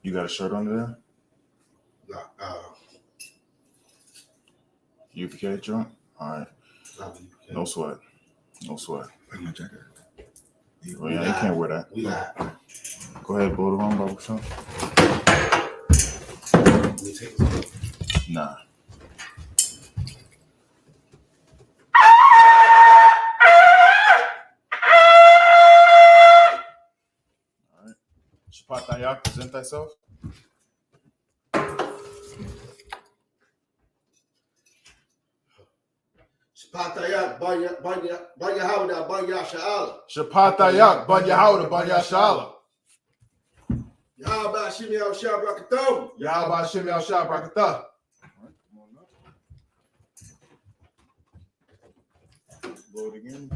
You got a shirt under there? UPK joint? All right. No sweat. No sweat. Bring my jacket. Well, yeah, you can't wear that. Go ahead, blow the horn, Bubba. Son. Nah. All right. Shapatayak, present thyself. Shapatayak, ban Yahanna, ban SHALAM. Shapatayak, ban Yahanna, ban SHALAM. Yahweh Shimi Al-Shah Brakathum. Yahweh Shimi Al-Shah Brakatah. Blow it again.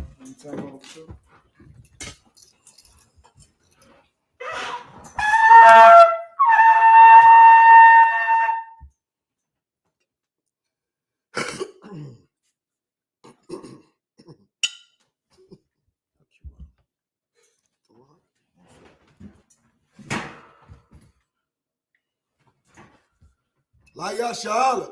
Like SHALAM.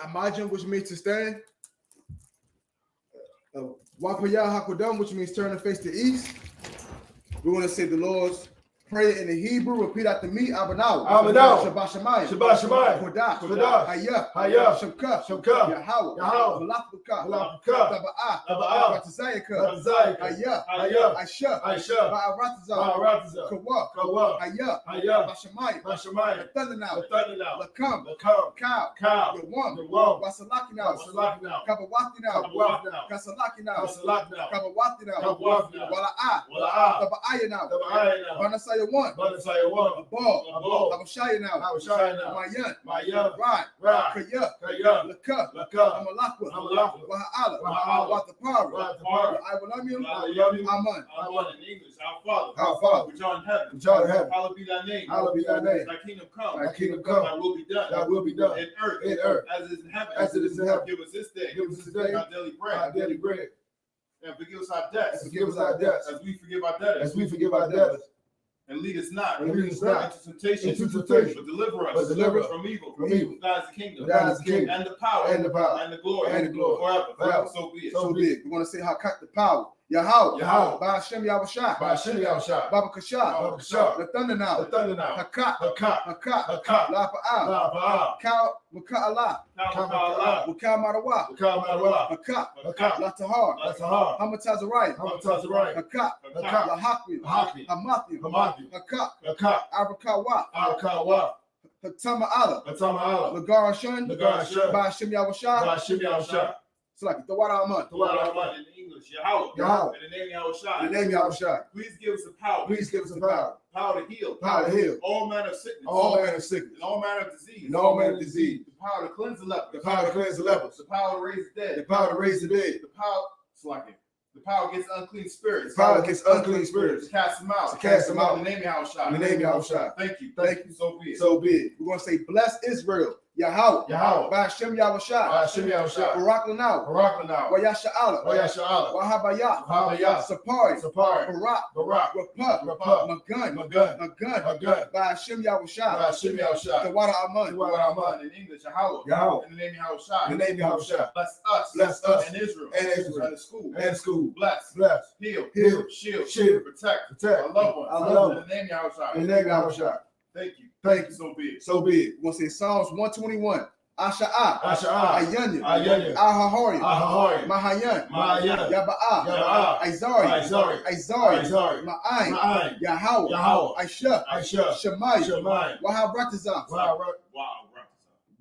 Imagine, which means to stand. Wapaya Hakudam, which means turn and face the east. We want to say the Lord's Prayer in the Hebrew. Repeat after me. Abanaw. Shabbat Shemayim. Shabbat Shemayim. Kodah. I.S.U.P.K. Shabbat. Yahawah. Malakbuka. Taba'ah. Ratazayaka. I.S.U.P.K. Ba'aratazah. Kawa. I.S.U.P.K. Bashamayim. Thundernow. Lakam. Cow. The one. Wasalakinaw. Kabawatinaw. Kasalakinaw. Kabawatinaw. Wala'ah. Taba'ayanaw. Banasaya one. A ball. Abashaya now. Mayan. Right. Kaya. Laka. Amalakwa. Waha'ala. Watapara. I will love you. Aman. In English, our Father, which art in heaven. Hallowed be thy name. Thy kingdom come. Thy will be done. In earth. As it is in heaven. Give us this day. Our daily bread. And forgive us our debts. As we forgive our debtors. And lead us not into temptation, but deliver us from evil. Thine is the kingdom, and the power, and the glory, forever. So be it. We're going to say how cut the power. Yahawah. By Hashem Yahushua. Baba Kashah. The thunder now. Hakat. La'pa'ah. Waka'Allah. Waka'Marawa. Hakat. Latahar. Hamatazariah. Hakat. Lahakwi. Hamathi. Hakat. Arakawa. Hatama'ala. Lagarashun. By Hashem Yahushua. It's like the water Aman. In English, Yahawah. In the name Yahushua. Please give us the power. Power to heal. All manner of sickness. And all manner of disease. The power to cleanse the lepers. The power to raise the dead. The power against unclean spirits. To cast them out. In the name Yahushua. Thank you. So be it. We're going to say, bless Israel. Yahawah. By Hashem Yahushua. Barak Lanau. Wayasha'ala. Wahabaya. Sapari. Barak. Rapah. Magun. By Hashem Yahushua. The water Aman. In English, Yahawah. In the name Yahushua. Bless us. And Israel. And the school. Bless. Heal. Shield. Protect. Our loved ones. In the name Yahushua. Thank you. So be it. We're going to say Psalms 121. Asha'a, Ayanya, Ayanya, Ahahori, Ahahori, Mahayan, Mahayan, Yaba'a, Yaba'a, Izari, Izari, Ma'ain, Ma'ain, Yahweh, Yahweh, I.S.U.P.K, I.S.U.P.K, Shemai, Shemai, Waharatazah, Wow.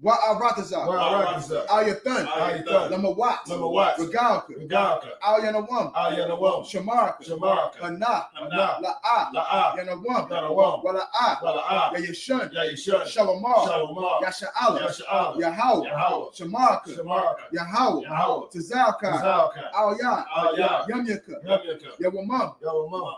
Wa'aratazah, Ayathan, Ayathan, Lamawat, Lamawat, Regalka, Regalka, Alyanawam, Alyanawam, Shamarka, Shamarka, Hana, Hana, La'a, La'a, Yanawam, Yanawam, Wala'a, Wala'a, Yayashun, Yayishun, Shalamar, Shalamar, Yasha'ala, Yasha'ala, Yahweh, Yahweh, Shamarka, Shamarka, Yahweh, Yahweh, Tazalka, Tazalka, Al-Yah, Al-Yah, Yamyaka, Yamyaka, Yawamam, Yawamam,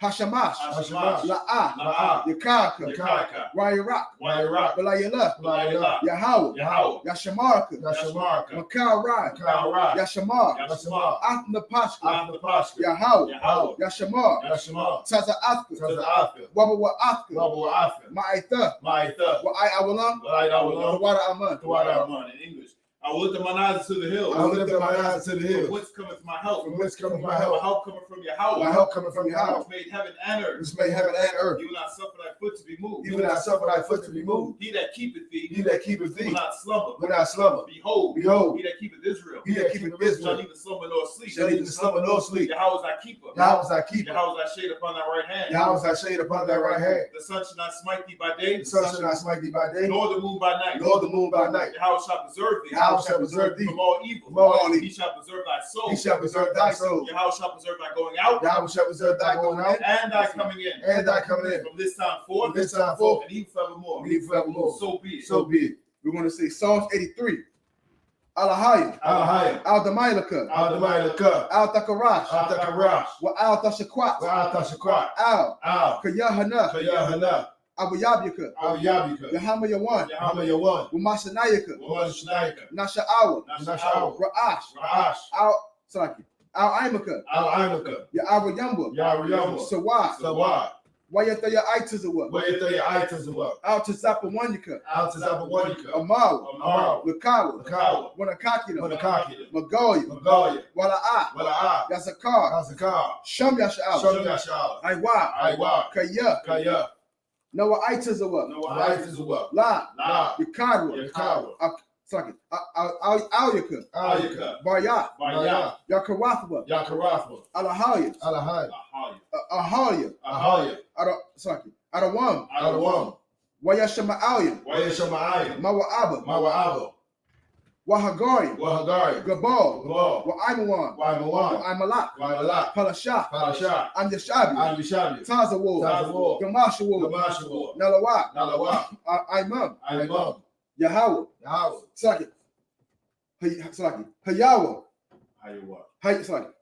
Hashamash, Hashamash, La'a, La'a, Yakaka, Yakaka, Rayrak, Wayrak, Balayala, Layla, Yahweh, Yahweh, Yashamarka, Yashamarka, Makal Rai, Kalrai, Yashamar, Yashamar, Athnapashka, Athnapashka, Yahweh, Yahweh, Yashamar, Yashamar, Taza'athka, Taza'athka, Wabawa'athka, Wabawa'athka, Ma'aitha, Ma'aitha, Wa'ai-Awalam, Wa'ai-Awalam, Tawada Aman. Tawada. In English. I will lift up mine eyes to the hills. I will lift up my eyes to the From hills. whence cometh my help? From whence cometh my My help? help cometh from Yahweh. My help coming from your house. Which made heaven and earth. Which made heaven and earth. You will not suffer thy foot to be moved. You will not suffer thy foot to be moved. He that keepeth thee He that keepeth will thee not slumber. will not slumber. Behold, Behold, he that keepeth Israel he that keepeth shall Israel neither slumber nor sleep. shall neither slumber nor sleep. Yahweh is thy keeper. Yahweh is thy keeper. Yahweh is thy shade upon thy right hand. Yahweh is thy shade upon thy right hand. The sun shall not smite thee by day, The sun shall not smite thee by day, nor the moon by night. nor the moon by night. Yahweh shall preserve thee. Yahweh shall preserve thee from all evil. from all evil. He shall preserve thy soul. He shall preserve thy soul. Yahweh shall preserve thy going out Yahweh shall preserve thy going out and thy coming in. and thy coming in. From this time forth, From this time forth, and even forevermore. and even forevermore. So be it. So be it. We're going to say Psalms 83. Alahaya, Alahaya, Al-Damailaka, Al-Damailaka, Al-Takarash, Al-Takarash, wa Al-Tashakwat, Al-Tashakwat, Al, Al, Kayahana, Kayahana, Abu-Yabyaka, Al-Yabika, Yahama Yawan, Yahama Yawan, Umasanayaka, Wamashnayaka, Nasha'awa, Nasha'awa, Ra'ash, Ra'ash, Al-Salaki, Al-Aimaka, Al-Aimaka, Ya'abu Yamba, Yariyama, Sawad, Sawad, Wayataya Aitazawa, Wayataya Aitazawa, Al-Tazapawanyaka, Al-Tazabawanika, Amawa, Amaw, Lakawa, Lakawa, Wanakakina, Wanakakina, Magoya, Magoya, Wala'a, Wala'a, Yazakar, Hazakar, Sham Yasha'awa, Shom Yashal, Aiwa, Aiwa, Kaya, Kaya, Noah Aitazawa, Aitazawa, La, La, Yakadwa, Yakawa, Salaki, Al-Yaka, Ayaka, Bayat, Maya, Yakarathwa, Yakarathwa, Alahaya, Alahai, Ahaya, Ahaya, Adawam, Adawam, Wayashama'alia, Wayashama'ayim, Mawa'aba, Mawa'abo, Wahagari, Wahagari, Gabal, Gabal, Wa'aimawan, Waimawan, Wa'aimalak, Waimalak, Palashah, Palasha, Amyashabi, Al-Yishabi, Tazawar, Tazawar, Gamashawar, Gamashawar, Nalawa, Nalawa, Imam, Imam, Yahweh, Yahweh, Salaki, Hayawa, Hayawa,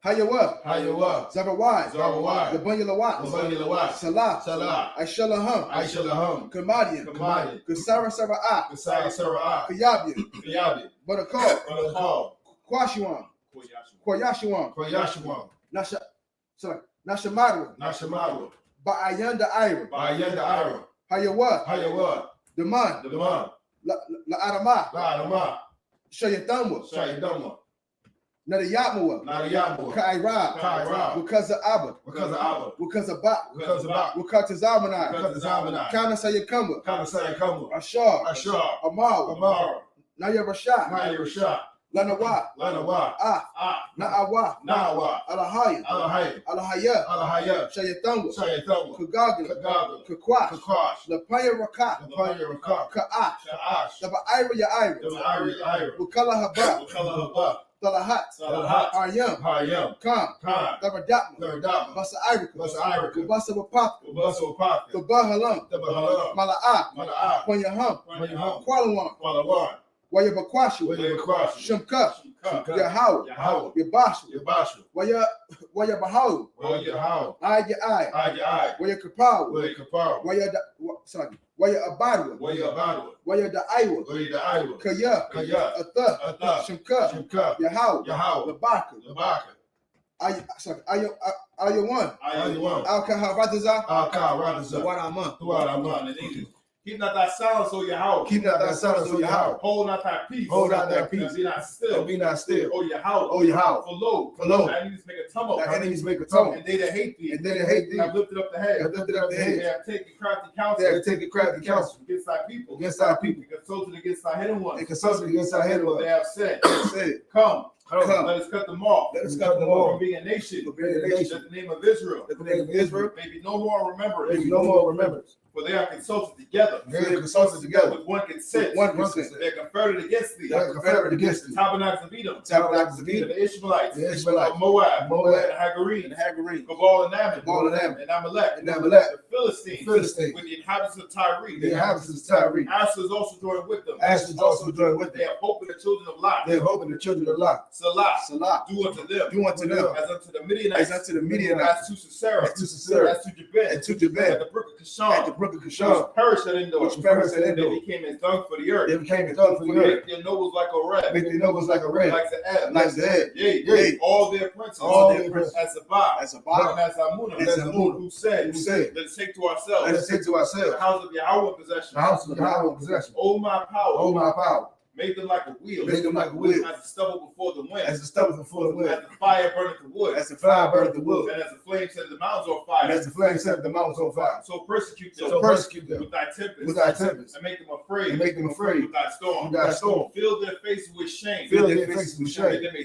Hayawa, Zabawai, Zawawai, Labanyalawat, Labanilawat, Salah, Salah, Aishalaham, Aishalaham, Kamadian, Kamadi, Kasara Sara'ah, Kasai Sara'ah, Kayabian, Kayabi, Barakal, Balakal, Kwashiwan, Kwayashiwan, Koyashawan, Nashamadwa, Nashamaru, Ba'ayanda Ira, Bayenda Ira, Hayawa, Hayawa, Daman, Daman, La'adama, La'adama, Shayatamwa, Shaydama, Nadayatmawa, Nadiyamu, Ka'ira, Kaira, because of Abba, because of Abba, because of Ba, because of Ba, because of Zamanai, because of Zamanai, Kana Sayakamba, Kanasai Kamu, Ashar, Ashar, Amawa, Amar, Naya Rashad, Naya Rasha, Lanawa, Lanawa, Na'awa, Nawa, Alahaya, Alahai, Alahaya, Alahaya, Shayatamwa, Shayatamu, Kagaga, Kagaga, Kakwash, Kakwash, Lapaya Raka, Lapanya Rakak, Ka'ash, Ka'ash, Daba Ira Ya Ira, Iri, Ira, Bukala Haba, Kalahaba, Talahat, Salahat, Aryam, Hayam, Kam, Khan, Daba Datma, Gardama, Basa Irika, Basa Irika, Basa Wapaka, Basso Paka, Tabahalam, Tabahala, Mala'a, Mala'a, Panyaham, Panyaham, Kualawan, Palawan, Wayabakwashu, Wayabakwashi, Shemka, Shimka, Yahaw, Yahweh, Yabashu, Yabashu, Wayabahaw, Wayahaw, Ayai, Ayai, Wayakapaw, Wayakapar, Wayabadwa, Wayabadwa, Wayadaiwa, Wayadaiwa, Kaya, Kaya, Atha, Atha, Shemka, Shimka, Yahaw, Yahweh, Labaka, Labaka, Ayawan, Ayawam, Al-Kaharataza, Al-Ka, Radaza, Wadaman, Tuaraman, in English. Keep not thy silence, O Yahweh. Keep not thy silence, O Yahweh. Hold not thy peace. Hold not thy peace. And be not still. And be not still. O Yahweh. O Yahweh. For lo, thy enemies make a tumult. And they that hate thee. Have lifted up the head. They have taken crafty counsel. Against thy people. And consulted against thy hidden ones. They have said, Come. Let us cut them off. From being a nation. That the name of Israel. May be no more remembrance. For they are consulted together. With one consent. They are confederate against thee. The tabernacles of Edom. The Ishmaelites. Of Moab. And Hagarenes. Gabal and Ammon. And Amalek. The Philistines. With the inhabitants of Tyre. Asher is also joined with them. They have hope in the children of Lot. Salah. Do unto them. As unto the Midianites. As to Sisera. As to Jabin. At the brook of Kishon. Which perished at Endor. They became as dung for the earth. Make their nobles like a red. Like Zeb. Yea. All their princes. As Sabbath. And as Amunah. Who said, let us take to ourselves. The house of Yahweh possession. O my power. Make them like a wheel. As the stubble before the wind. As the fire burneth the wood. And as the flame set the mountains on fire. So persecute them. With thy tempest. And make them afraid. With thy storm. Fill their faces with shame. That they may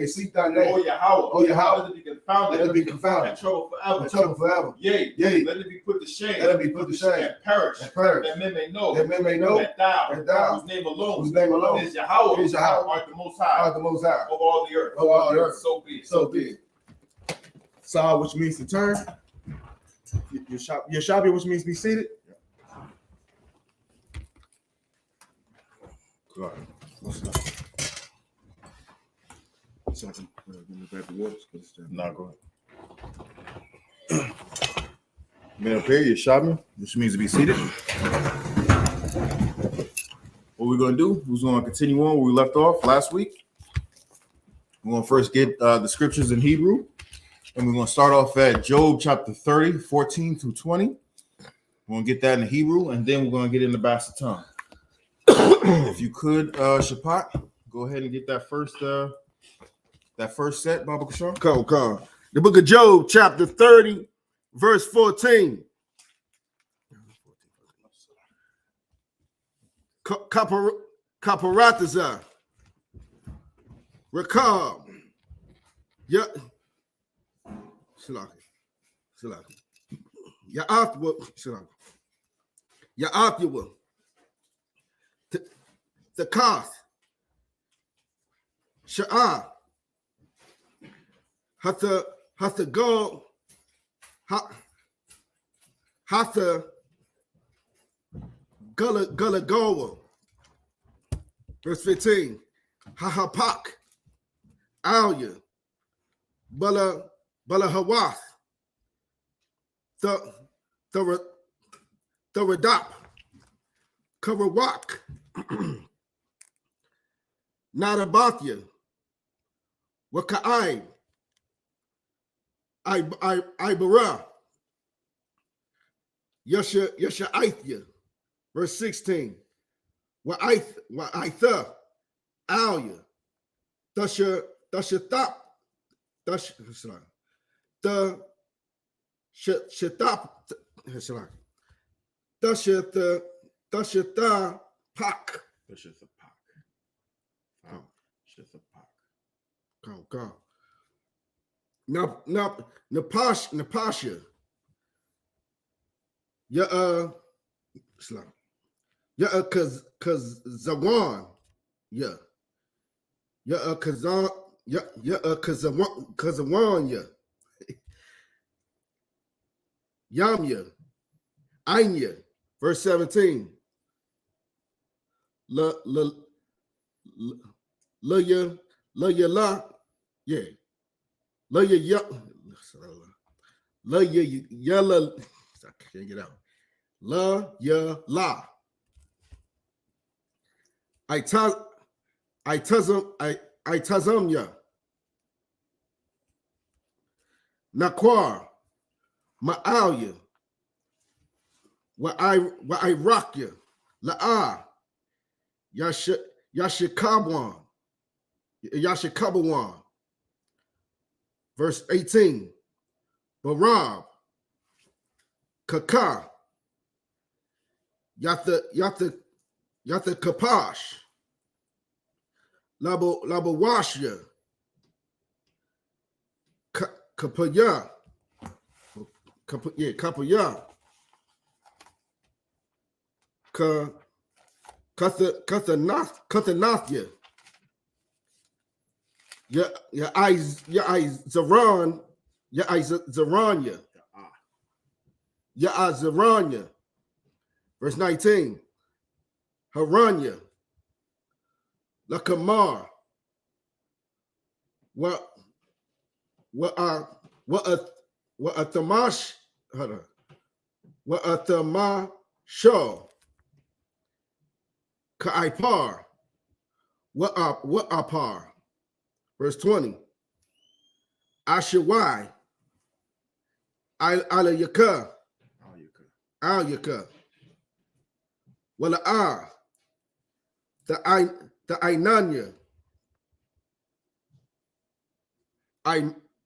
seek thy name. O Yahweh. Let it be confounded. And trouble forever. Yea. Let it be put to shame. And perish. That men may know. That thou, whose name alone is Yahweh, art the most high of all the earth. So be it. Saw, which means to turn. Yashabi, which means be seated. Go ahead. So I can grab the waters. No, go ahead. Man, up here, Yashabi, which means to be seated. What we're going to do, we're going to continue on where we left off last week. We're going to first get the scriptures in Hebrew. And we're going to start off at Job chapter 30, 14 through 20. We're going to get that in Hebrew, and then we're going to get into Basatan. If you could, Shapat, go ahead and get that first set, Baba Kishore. Come. The book of Job, chapter 30, verse 14. Kaparatazah. Rakab. Ya'athwa. Takath. Sha'ah. Hatha go. Hatha Gullah. Verse 15. I.S.U.P.K. Alya. Bala Hawath. The Radap. Karawak. Nadabathya. Waka'ai. Ibara. Yasha'ithya. Verse 16. Wa'itha. Alya. Dashatap. The Shatap. Dashata Pak. God. Napasha. Kazawan. Kazawan. Yamya. Anya. Verse 17. La. Yeah. La yella. I can't get out. La. Itazamya. Naquar. Ma'alya. Wa Irakya, La'a, Yashikabawan, verse 18. Barab, Kaka, Yatha Kapash, Labawashya, Kapaya, Kapaya, Kathanathya, Zaranya, verse 19. Haranya, Lakamar, what a Thamash, what a Thamasho, Kaipar, what apar, verse 20. Ashawai, Alayaka, Al-Yaka, Wala'ah, the Ainanya,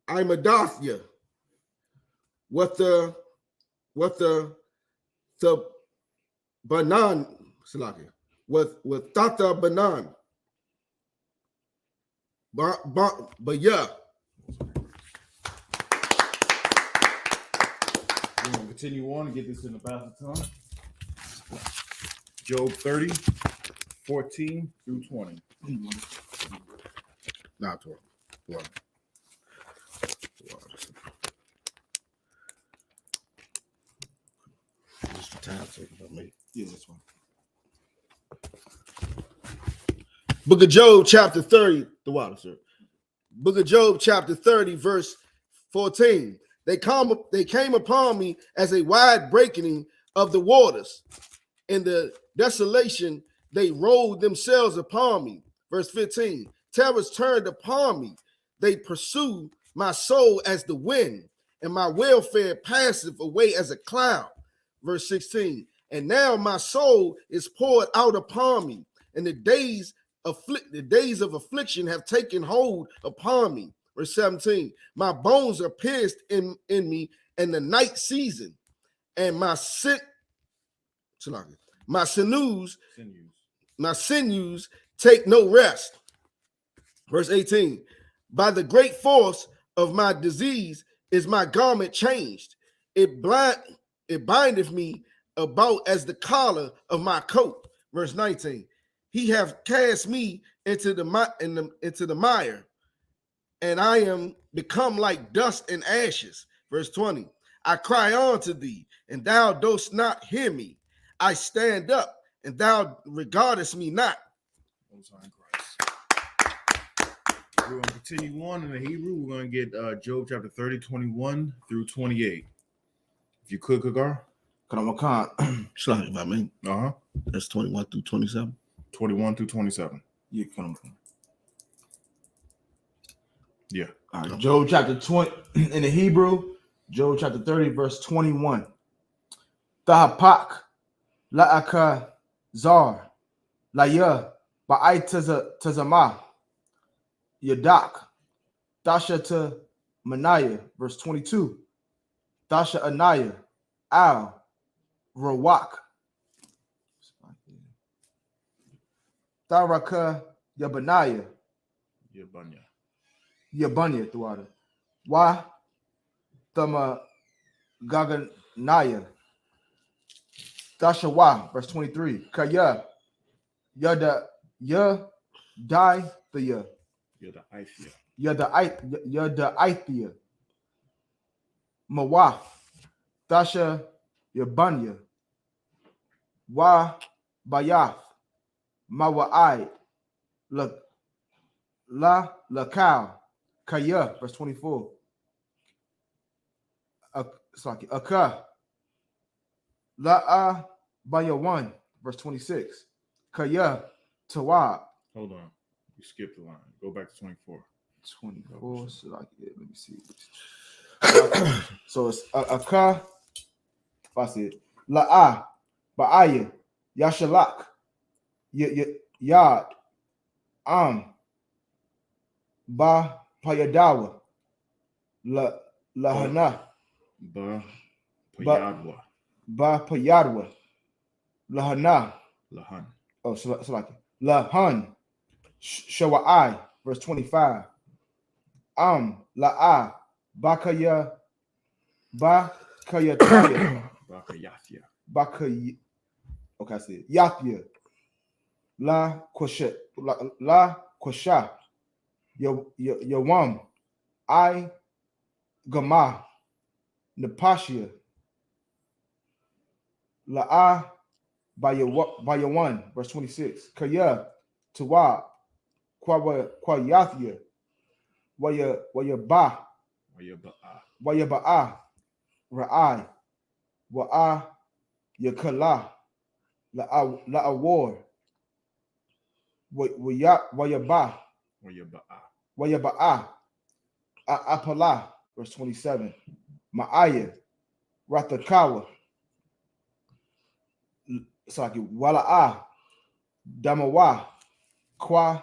Imadathya, what the Banan, with Tata Banan, but yeah. We're going to continue on and get this in the passage time. Job 30, 14 through 20. Not 12. Wow. Just the time taken by me. Yeah, this one. Book of Job, chapter 30. The water, sir. Book of Job, chapter 30, verse 14. They came upon me as a wide breaking of the waters. In the desolation, they rolled themselves upon me. Verse 15. Terrors turned upon me. They pursue my soul as the wind, and my welfare passeth away as a cloud. Verse 16. And now my soul is poured out upon me, and the days of affliction have taken hold upon me. Verse 17. My bones are pierced in me, and the night season, and my sinews take no rest. Verse 18. By the great force of my disease is my garment changed. It bindeth me about as the collar of my coat. Verse 19. He hath cast me into the mire, and I am become like dust and ashes. Verse 20. I cry unto thee, and thou dost not hear me. I stand up, and thou regardest me not. We're going to continue on in the Hebrew. We're going to get Job chapter 30, 21 through 28. If you could, Kagar. Sorry about me. Uh-huh. That's 21 through 27. 21 through 27. Yeah, come on. Yeah. All right. Job chapter 20 in the Hebrew, Job chapter 30, verse 21. Tahapak la'aka zar la'ya ba'ai tazama yadak dasha to manaya, verse 22. Dasha anaya al rawak Taraka Yabanaya. Yabanya throughout it. Why? Thama Gaganaya. Dashawa, verse 23. Kaya Yada Dai the Yada Ithia. Mawa Dasha Yabanya. Wa Bayath. Mawa'ai. La Lakau. Kaya, verse 24. Aka. La'a Bayawan, verse 26. Kaya Tawab. Hold on. You skipped the line. Go back to 24. 24. So let me see. So it's Aka. If I see it. La'ah, Ba'aya, Yashalak, Yad, Ba Payadawa, Lahana, Ba Payadwa. Ba Payadwa, Lahana, Lahan. oh, so like Lahan, Shawa'ai, verse 25. La'ah, Bakaya, Bakayataya, Bakayathia. Bakay, okay, I see it. Yathia, La Kwasha, Yawam, I Gama, Napashia, La'ah, Bayawan, verse 26. Kaya, Tawa, Kwayathia, Waya Ba, Waya Ba'a, Ra'ai, Wa'a, Yakala, La'awar, Waya Ba, Waya Ba'a, Apala, verse 27. Ma'aya, Ratakawa, Saki, Wala'a, Damawa, Kwa,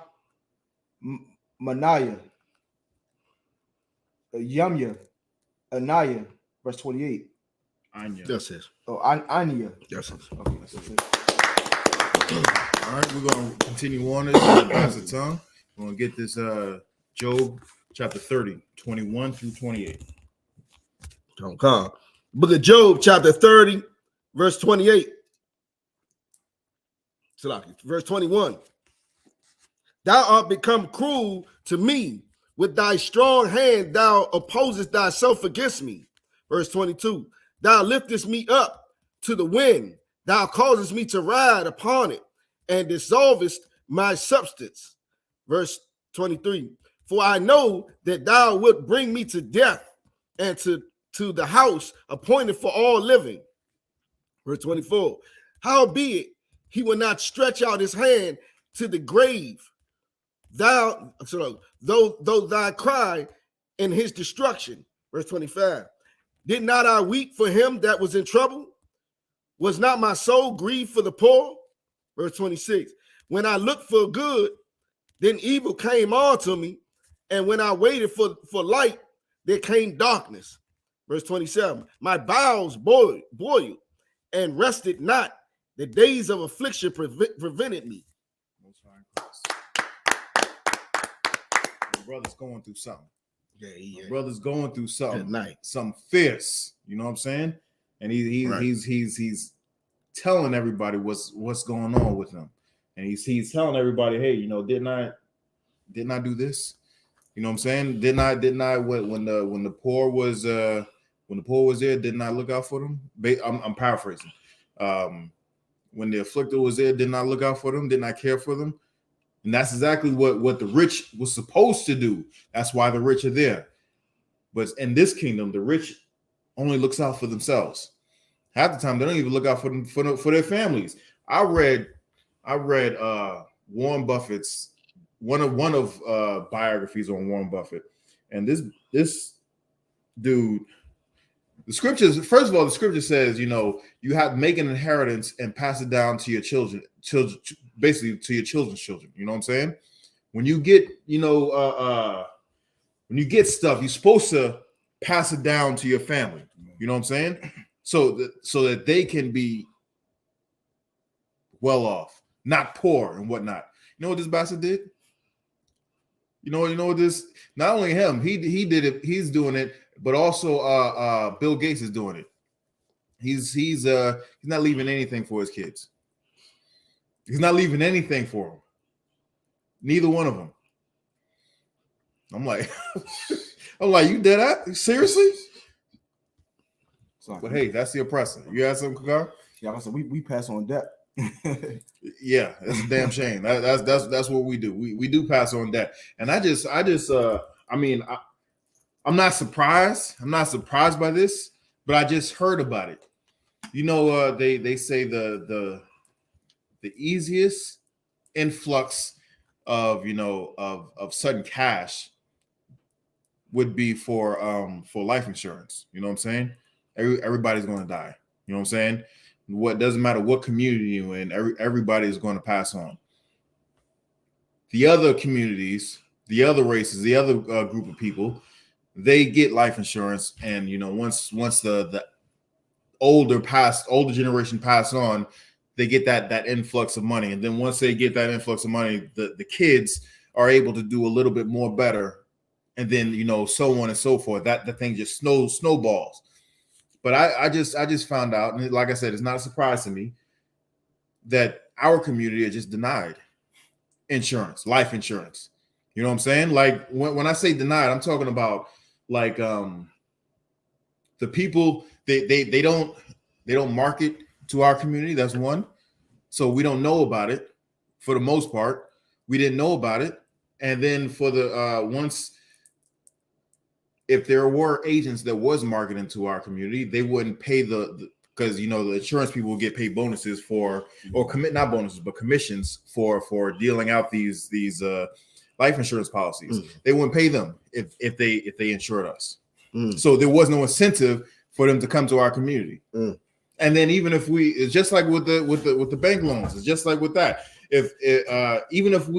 Manaya, Yamya, Anaya, verse 28. Anya. That's it. Oh, Anya. That's it. Okay, that's it. All right, we're gonna continue on this. Pass the tongue. We're gonna get this Job chapter 30, 21 through 28. Okay. Book of Job, chapter 30, verse 28. Verse 21. Thou art become cruel to me. With thy strong hand, thou opposest thyself against me. Verse 22. Thou liftest me up to the wind. Thou causest me to ride upon it, and dissolvest my substance. Verse 23. For I know that thou wilt bring me to death, and to the house appointed for all living. Verse 24. Howbeit, he will not stretch out his hand to the grave. Though thy cry in his destruction. Verse 25. Did not I weep for him that was in trouble? Was not my soul grieved for the poor? Verse 26. When I looked for good, then evil came on to me. And when I waited for light, there came darkness. Verse 27. My bowels boiled and rested not. The days of affliction prevented me. My brother's going through something. Yeah. My brother's going through something. At night. Something fierce. You know what I'm saying? And he's telling everybody what's going on with him. And he's telling everybody, hey, you know, didn't I do this? You know what I'm saying? Didn't I when the poor was there, didn't I look out for them? I'm paraphrasing. When the afflicted was there, didn't I look out for them? Didn't I care for them? And that's exactly what the rich was supposed to do. That's why the rich are there. But in this kingdom, the rich only looks out for themselves. Half the time, they don't even look out for their families. I read Warren Buffett's one of biographies on Warren Buffett, and this dude, the scriptures. First of all, the scripture says, you know, you have to make an inheritance and pass it down to your children, basically to your children's children. You know what I'm saying? When you get, when you get stuff, you're supposed to pass it down to your family. You know what I'm saying? So that they can be well off, not poor and whatnot. You know what this bastard did? You know what this? Not only him, he did it. He's doing it, but also Bill Gates is doing it. He's not leaving anything for his kids. He's not leaving anything for them. Neither one of them. I'm like, you did that? Seriously? Sorry. But hey, that's the oppressor. You had something, Kakar? Yeah, like I said, we pass on debt. Yeah, that's a damn shame. That's what we do. We do pass on debt. And I'm not surprised. I'm not surprised by this, but I just heard about it. You know, they say the easiest influx of sudden cash would be for life insurance. You know what I'm saying? Everybody's going to die. You know what I'm saying? What doesn't matter what community you're in, everybody is going to pass on. The other communities, the other races, the other group of people, they get life insurance, and once the older generation pass on, they get that influx of money, and then once they get that influx of money, the kids are able to do a little bit more better, and then so on and so forth. That thing just snowballs. But I just found out, and like I said, it's not a surprise to me that our community is just denied insurance, life insurance. You know what I'm saying? Like when I say denied, I'm talking about like the people they don't market to our community. That's one. So we don't know about it for the most part. We didn't know about it. And then for the once, if there were agents that was marketing to our community, they wouldn't pay because the insurance people will get paid bonuses for, or not bonuses, but commissions for dealing out these life insurance policies. They wouldn't pay them if they insured us. So there was no incentive for them to come to our community. And then even if it's just like with the bank loans, it's just like with that. Even if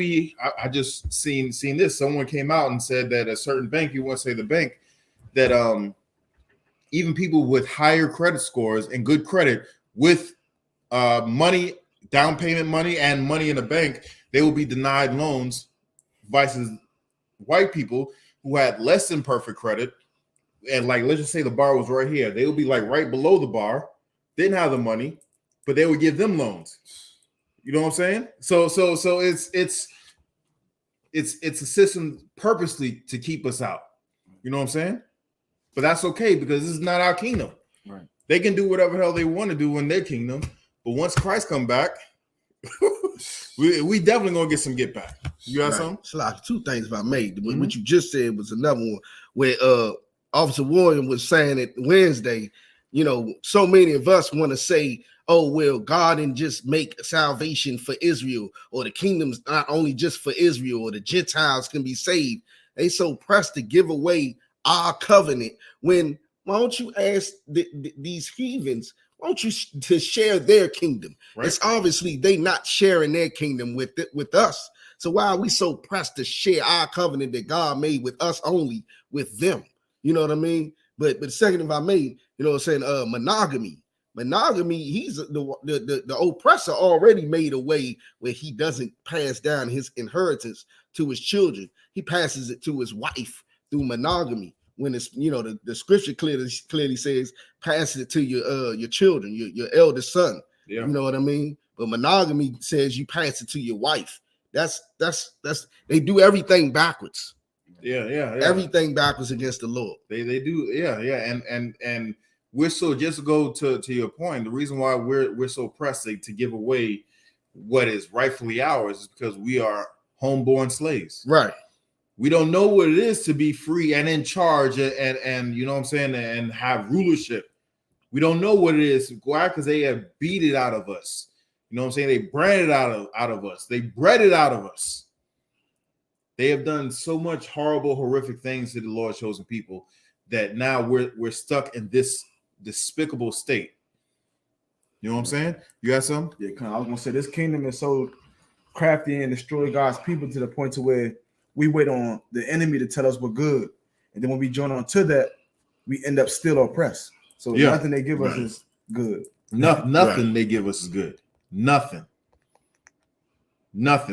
I just seen this, someone came out and said that a certain bank, you want to say the bank, that even people with higher credit scores and good credit with money, down payment money, and money in the bank, they will be denied loans versus white people who had less than perfect credit. And like, let's just say the bar was right here. They would be like right below the bar, didn't have the money, but they would give them loans. You know what I'm saying? So it's a system purposely to keep us out. You know what I'm saying? But that's okay, because this is not our kingdom. Right. They can do whatever the hell they want to do in their kingdom. But once Christ come back, we definitely gonna get some get back. You got something? It's like two things if I made. What you just said was another one where Officer William was saying it Wednesday. So many of us want to say, oh, well, God didn't just make salvation for Israel, or the kingdom's not only just for Israel, or the Gentiles can be saved. They so pressed to give away our covenant. Why don't you ask these heathens, why don't you to share their kingdom? Right. It's obviously they not sharing their kingdom with us. So why are we so pressed to share our covenant that God made with us only with them? You know what I mean? But the second, if I made, saying monogamy, he's the oppressor already made a way where he doesn't pass down his inheritance to his children. He passes it to his wife through monogamy. When it's the scripture clearly says pass it to your children, your eldest son. Yeah. You know what I mean? But monogamy says you pass it to your wife. That's they do everything backwards. Yeah. Everything backwards against the Lord. They do, yeah. And we're so, just to go to your point, the reason why we're so pressed to give away what is rightfully ours is because we are homeborn slaves. Right. We don't know what it is to be free and in charge and you know what I'm saying, and have rulership. We don't know what it is. Why? Because they have beat it out of us. You know what I'm saying? They branded it out of us. They bred it out of us. They have done so much horrible, horrific things to the Lord's chosen people that now we're stuck in this despicable state. You know what I'm saying? You got some? Yeah, I was gonna say this kingdom is so crafty and destroy God's people to the point to where we wait on the enemy to tell us we're good, and then when we join on to that, we end up still oppressed. So nothing they give us is good. Nothing they give us is good. Nothing.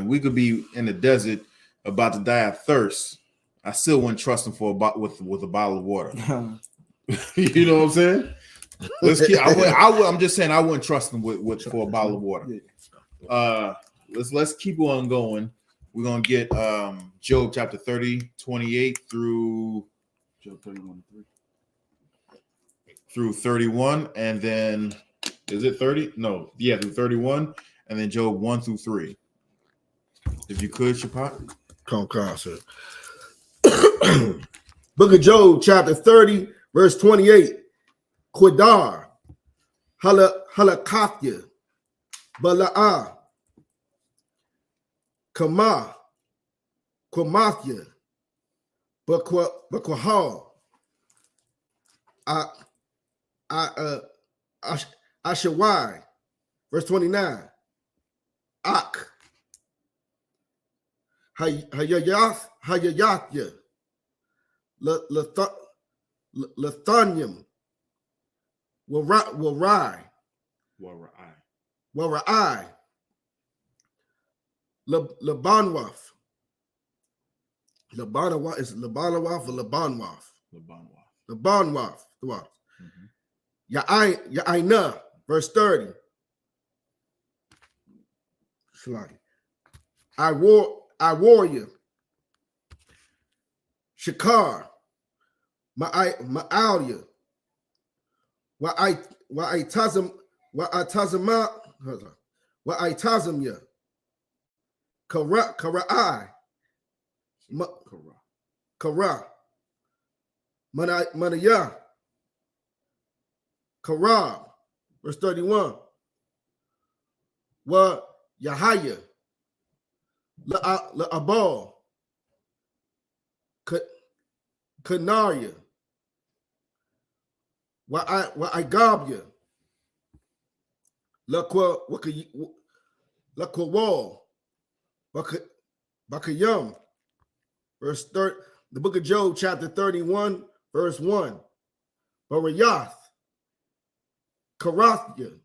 We could be in the desert about to die of thirst. I still wouldn't trust them with a bottle of water. You know what I'm saying? I'm just saying I wouldn't trust them for a bottle of water. Let's keep on going. We're gonna get Job chapter 30, 28 through Job 31 through 31, and then is it 30? No, yeah, through 31, and then Job 1 through 3. If you could, Shapat. Come, sir. Book of Job, chapter 30, verse 28. Quadar, Halakathya, Bala'ah, Kama, Quamathya, Bakwahal, Ashawai. Verse 29. Ak. Hayayathya. Lathanium. Warai. Warai. Labanwaf. Labanwaf is Labanwaf or Labanwaf? Labanwaf. Yahanna, verse 30. I warrior. Shakar. Ma'alia. Wa'itazamya. Kara'ai. Kara. Manaya. Karab. Verse 31. Wa Yahaya. La'abal. Kanaria. Wa Igabya. Lakwawal. Bakayam. Verse 30. The book of Job, chapter 31, verse 1. Barayath. Karathya.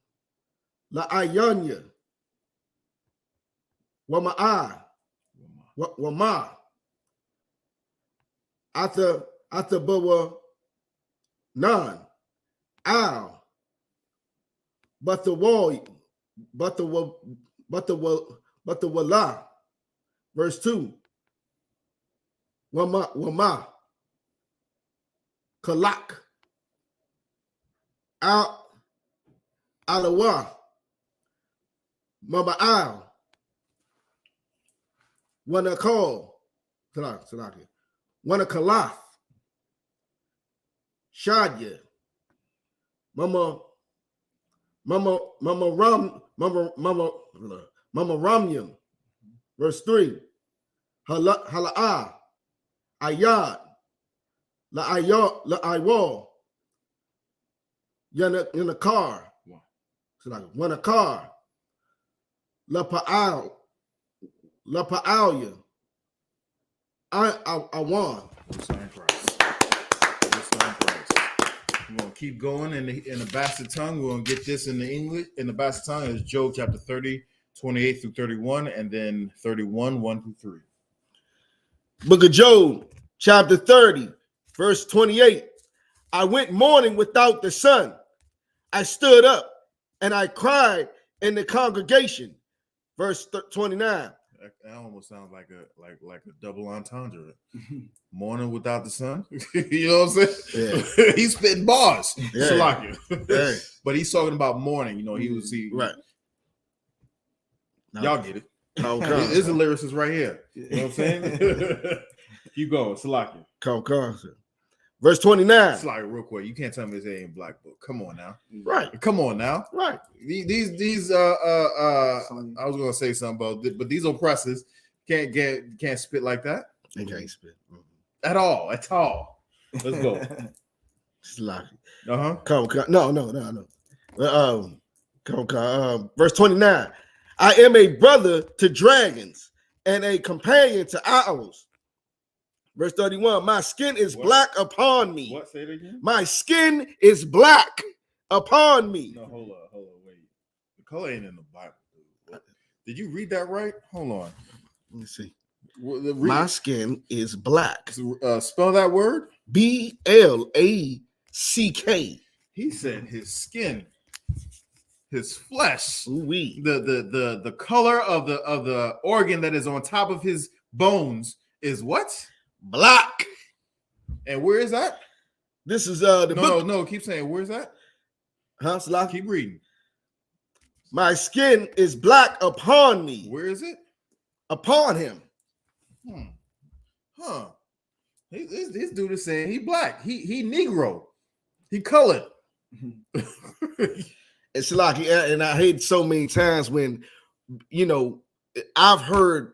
La'ayanya. Wama'a. Wama. Athabawa. Nan. Al. But the wala. Verse 2. Wama. Kalak. Alawa. Maba'al. Wanakal. Wanakalath. Shadya. Mama Ramyam. Verse 3. Hala'ah. Ayad. La'aywal. Yanakar. Wanakar. Lapa'alya. Awan. We're gonna keep going in the bastard tongue. We're gonna get this in the English. In the bastard tongue is Job chapter 30, 28 through 31, and then 31, 1 through 3. Book of Job, chapter 30, verse 28. I went mourning without the sun. I stood up and I cried in the congregation. Verse 29. That almost sounds like a double entendre. Morning without the sun. You know what I'm saying? Yeah. He's spitting bars. Yeah. Yeah. But he's talking about morning. You know, right. Y'all get it. There's a lyricist right here. You know what I'm saying? Keep going. Salakia. Verse 29. Salakia, real quick. You can't tell me this ain't Black Book. Come on now. Right. Come on now. Right. These I was gonna say something about this, but these oppressors can't spit like that. They can't spit. At all. Let's go. Salakia. No. Verse 29. I am a brother to dragons and a companion to owls. Verse 31. My skin is black upon me. What? Say it again. My skin is black upon me. No, hold on, wait. The color ain't in the Bible. Dude. Did you read that right? Hold on. Let me see. My skin is black. Spell that word. BLACK. He said his skin, his flesh, ooh-wee. The color of the organ that is on top of his bones is what? Black. And where is that? This is the book. No. Keep saying, where's that? Huh? Slack? Keep reading. My skin is black upon me. Where is it? Upon him. Huh. This dude is saying he black. He Negro. He colored. It's like, and I hate so many times when, I've heard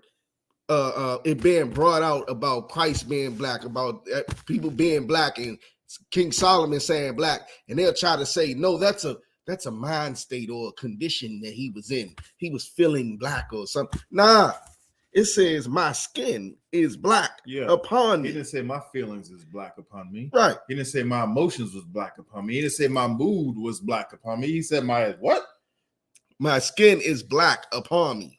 it being brought out about Christ being black, about people being black, and King Solomon saying black, and they'll try to say, no, that's that's a mind state or a condition that he was in. He was feeling black or something. Nah, it says my skin is black upon me. He didn't say my feelings is black upon me. Right. He didn't say my emotions was black upon me. He didn't say my mood was black upon me. He said my what? My skin is black upon me.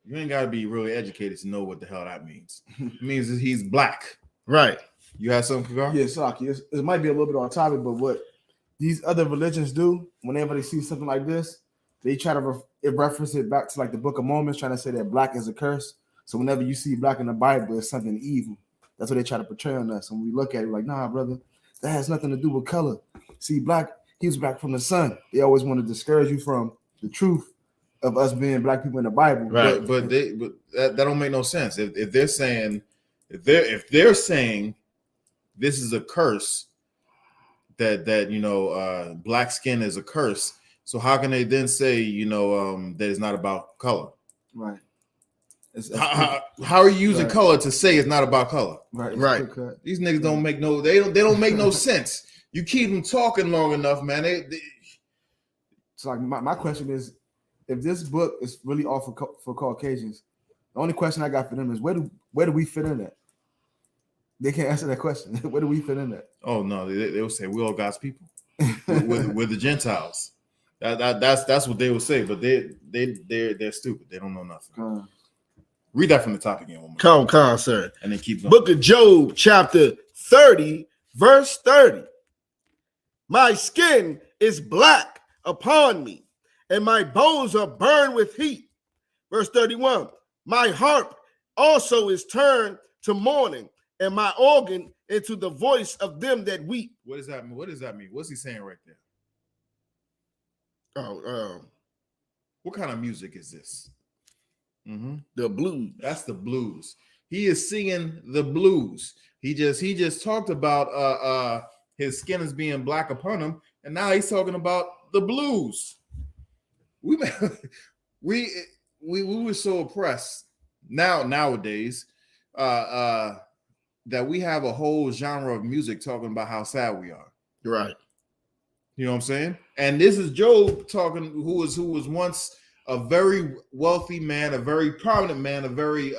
You ain't got to be really educated to know what the hell that means. It means that he's black. Right. You have something, Kagar? Yeah, Saki. It might be a little bit on topic, but what these other religions do whenever they see something like this, they try to reference it back to like the Book of Mormon, trying to say that black is a curse. So whenever you see black in the Bible, it's something evil. That's what they try to portray on us. And we look at it like, nah, brother, that has nothing to do with color. See, black, he was black from the sun. They always want to discourage you from the truth of us being black people in the Bible. Right. But that don't make no sense. If they're saying this is a curse, that black skin is a curse. So how can they then say that it's not about color? Right. How are you using color to say it's not about color? Right. These niggas don't make no. They don't make no sense. You keep them talking long enough, man. So like my question is, if this book is really all for Caucasians, the only question I got for them is where do we fit in that? They can't answer that question. Where do we fit in that? Oh no, they will say we're all God's people. we're the Gentiles. That's what they will say, but they're stupid. They don't know nothing. Read that from the top again. One more. Come, sir. And then keep going. Book of Job, chapter 30, verse 30. My skin is black upon me, and my bones are burned with heat. Verse 31. My harp also is turned to mourning, and my organ into the voice of them that weep. What does that mean? What does that mean? What's he saying right there? What kind of music is this? The blues. That's the blues. He is singing the blues. He just talked about his skin is being black upon him, and now he's talking about the blues. We were so oppressed nowadays that we have a whole genre of music talking about how sad we are. Right. You know what I'm saying? And this is Job talking, who was once a very wealthy man, a very prominent man, a very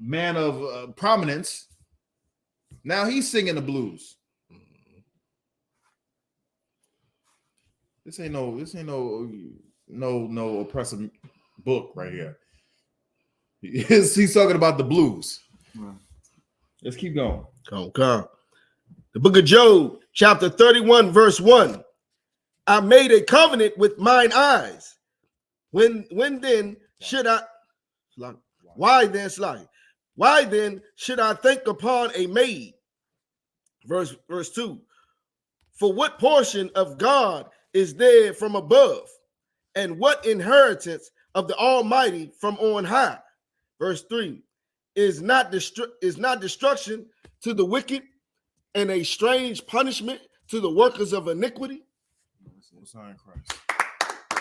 man of prominence. Now he's singing the blues. This ain't no oppressive book right here. He's talking about the blues. Right. Let's keep going. Come. The book of Job, chapter 31, verse 1. I made a covenant with mine eyes. When then should I? Why then should I think upon a maid? Verse 2. For what portion of God is there from above, and what inheritance of the Almighty from on high? Verse 3. Is not destruction to the wicked, and a strange punishment to the workers of iniquity? Sign Christ.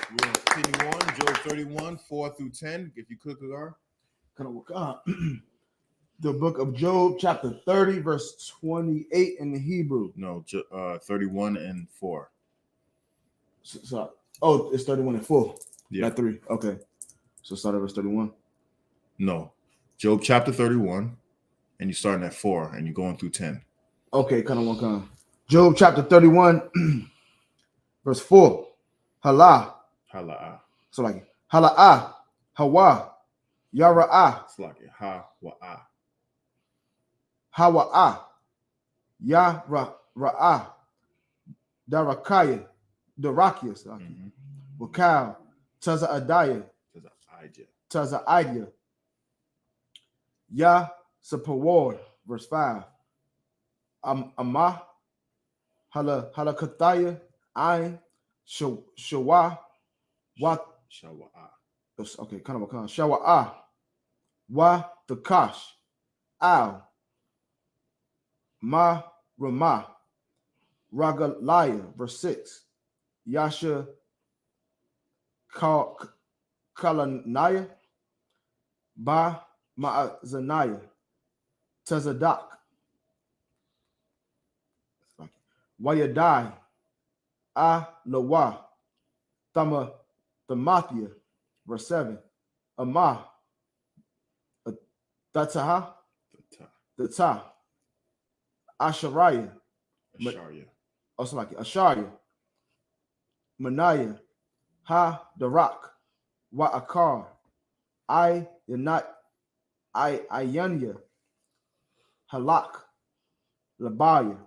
We're going to continue on. Job 31, 4 through 10. If you could, Kagar. The book of Job, chapter 30, verse 28 in the Hebrew. No, 31 and 4. It's 31 and 4. Yeah. Not 3. Okay. So start at verse 31. No. Job chapter 31, and you're starting at 4, and you're going through 10. Okay, kind. Job chapter 31, verse 4. Hala. So like Hala, Hawa, Yara'ah. It's like Ha-wa-ah. Hawa'a, Yara'ah, Darakaya, Darakias, Wakal, Taza Adaya, Ya Sapawar, verse 5. Amah, Halakathaya, Ain, Shawa, Wat. Okay, kind of Shawa'a, Wa Thakash, Al, Ma Ramah, Ragalaya, verse 6. Yasha Kalanaya, Ba Ma'azanaya, Tazadak, Wayadai, Lawa, Thamathia, verse 7. Amah, Dataha, Data, Ashariah, also like Ashariah, Manaya, Ha Darak, Wa'akar, Ayanya, Halak, Labaya,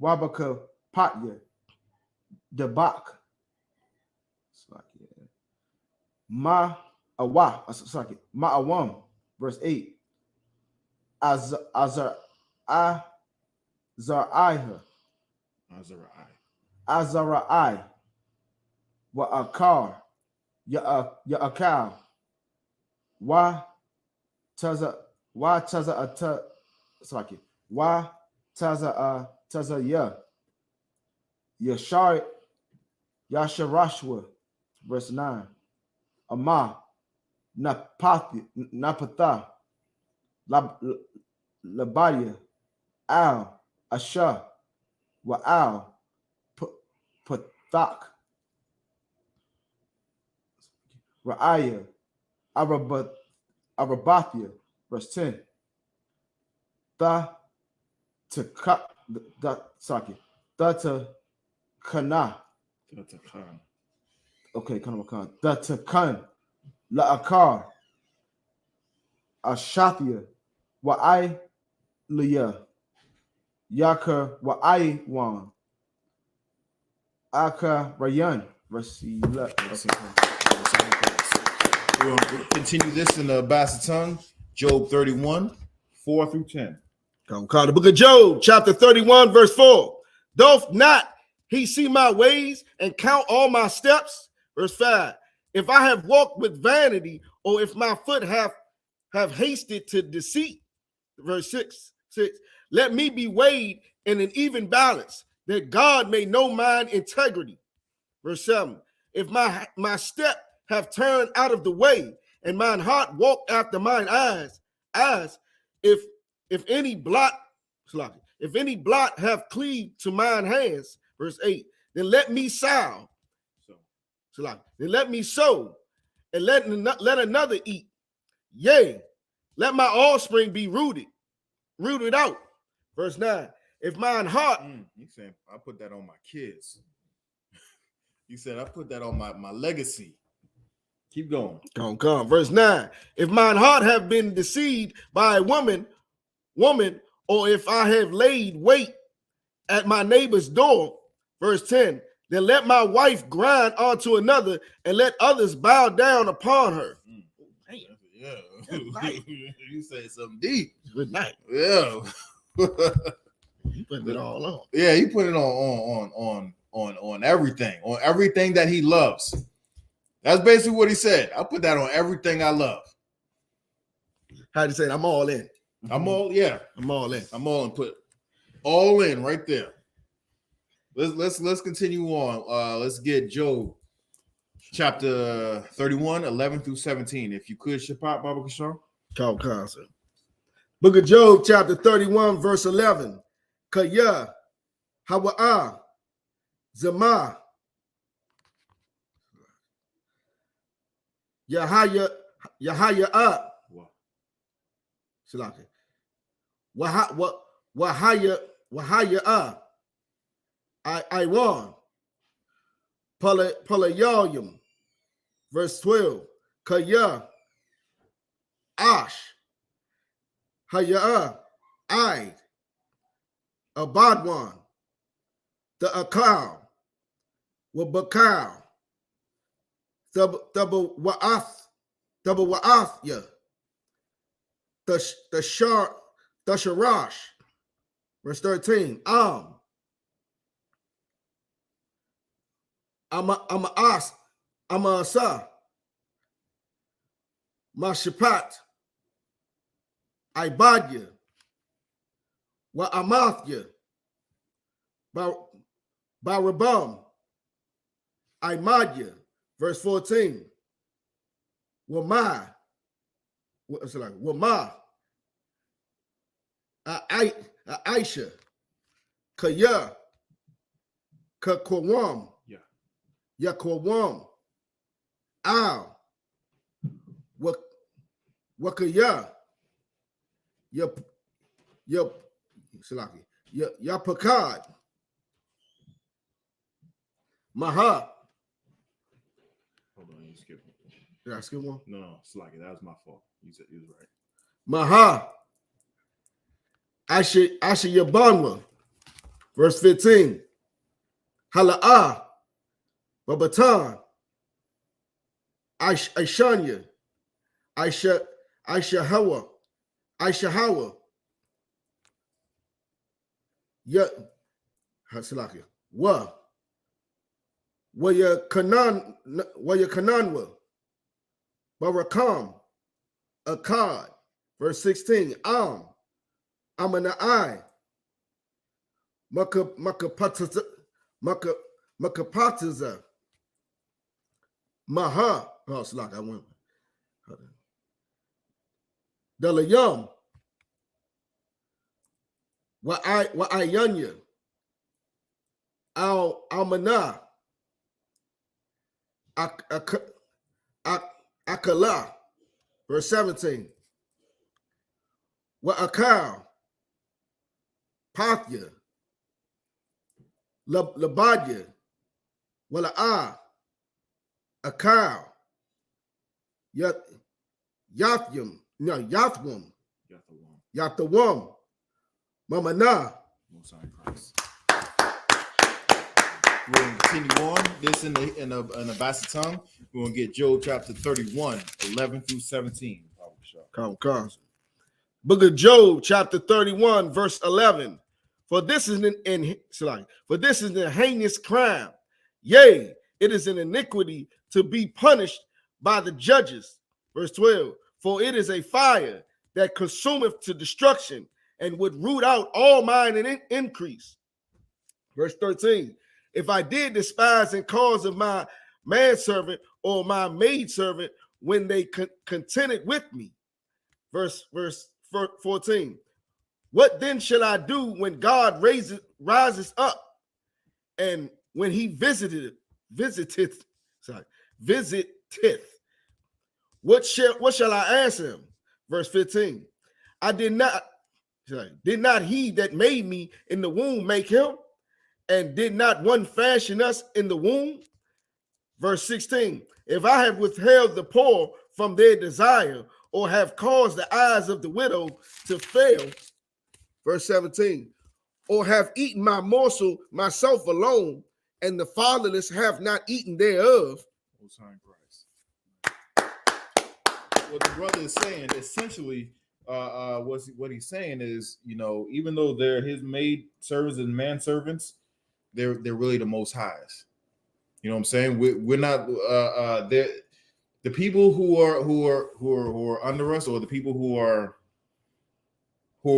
Wabaka Patya, Debak, Ma Awa, Ma'awam, verse 8. Azariah, Azariah, Wa'akar, Ya'akal, Wa Taza Ata, Wa Taza Ya, Yasharashwa, verse 9. Ama, Napatha, Labaya, Al, Asha, Wa'al, Pathak, Ra'aya, Arabathia, verse 10. Kana. Okay, Kana. Datakan, La'akar, Ashathia, Wa'iliya, Yaka, Wa'iwan, Aka Rayan, verse 11. We'll continue this in the Basset tongue, Job 31, 4 through 10. Call the book of Job, chapter 31, verse 4. Doth not he see my ways and count all my steps? Verse 5. If I have walked with vanity, or if my foot have hasted to deceit. Verse 6. Let me be weighed in an even balance, that God may know mine integrity. Verse 7. If my step have turned out of the way, and mine heart walk after mine eyes, if any blot have cleaved to mine hands, verse 8, then let me sow. Then let me sow, and let another eat. Yea, let my offspring be rooted out. Verse 9. If mine heart, you said I put that on my kids. You said I put that on my legacy. Keep going. Come. Verse 9. If mine heart have been deceived by a woman, or if I have laid wait at my neighbor's door, verse 10, then let my wife grind onto another, and let others bow down upon her. Yeah. You said something deep. Good night. Yeah. You put it all on. Yeah, he put it on everything that he loves. That's basically what he said. I put that on everything I love. How'd you say it? I'm all in. I'm all in. I'm all in. Put all in right there. Let's continue on. Let's get Job chapter 31, 11 through 17. If you could, Shapat Baba Kishar. Concert. Book of Job, chapter 31, verse 11. Kaya, Hawa'ah, Zama, Yahaya Salaki. Wahaya I won. Palayayim. Verse 12. Kaya Ash Haya Ide Abadwan the Akal Wabakal double Wa'ath the Sharash. Verse 13. Amasa Mashapat Ibadya Wa Amathya Barabam Imadya. Verse 14. Wama Aisha Kaya Kakwam. Yeah. Yakwam. Al. Wakaya. Yapakad. Maha. Hold on, you skipped it. Did I skip one? No, Slaki, that was my fault. You said you was right. Maha. Asha Yabanwa. Verse 15. Hala'ah. Babatan. Aishanya. Aishahawa. Hasilaki. Waya Kananwa. Barakam. Akkad. Verse 16. Amanai. Makapataza. Maha. Oh, it's like I went. Dalayam. Wa'ayanya. Almana. Akala. Verse 17. Wa'akal. Pathya. Labadya. Wala'ah. Akal. Yathwam. Mamana. Most High Christ. We're going to continue on this in the Basset tongue. We're going to get Job chapter 31, 11 through 17. Come. Book of Job, chapter 31, verse 11. For this is a heinous crime. Yea, it is an iniquity to be punished by the judges. Verse 12. For it is a fire that consumeth to destruction and would root out all mine and increase. Verse 13. If I did despise and cause of my manservant or my maidservant when they contented with me. Verse 14. What then shall I do when God rises up and when he visiteth? What shall I answer him? Verse 15. Did not he that made me in the womb make him? And did not one fashion us in the womb? Verse 16. If I have withheld the poor from their desire, or have caused the eyes of the widow to fail. Verse 17. Or have eaten my morsel myself alone, and the fatherless have not eaten thereof. Most High Christ. What the brother is saying, essentially, what he's saying is, even though they're his maid servants and manservants, they're really the Most High's. You know what I'm saying? We're not the people who are under us, or the people who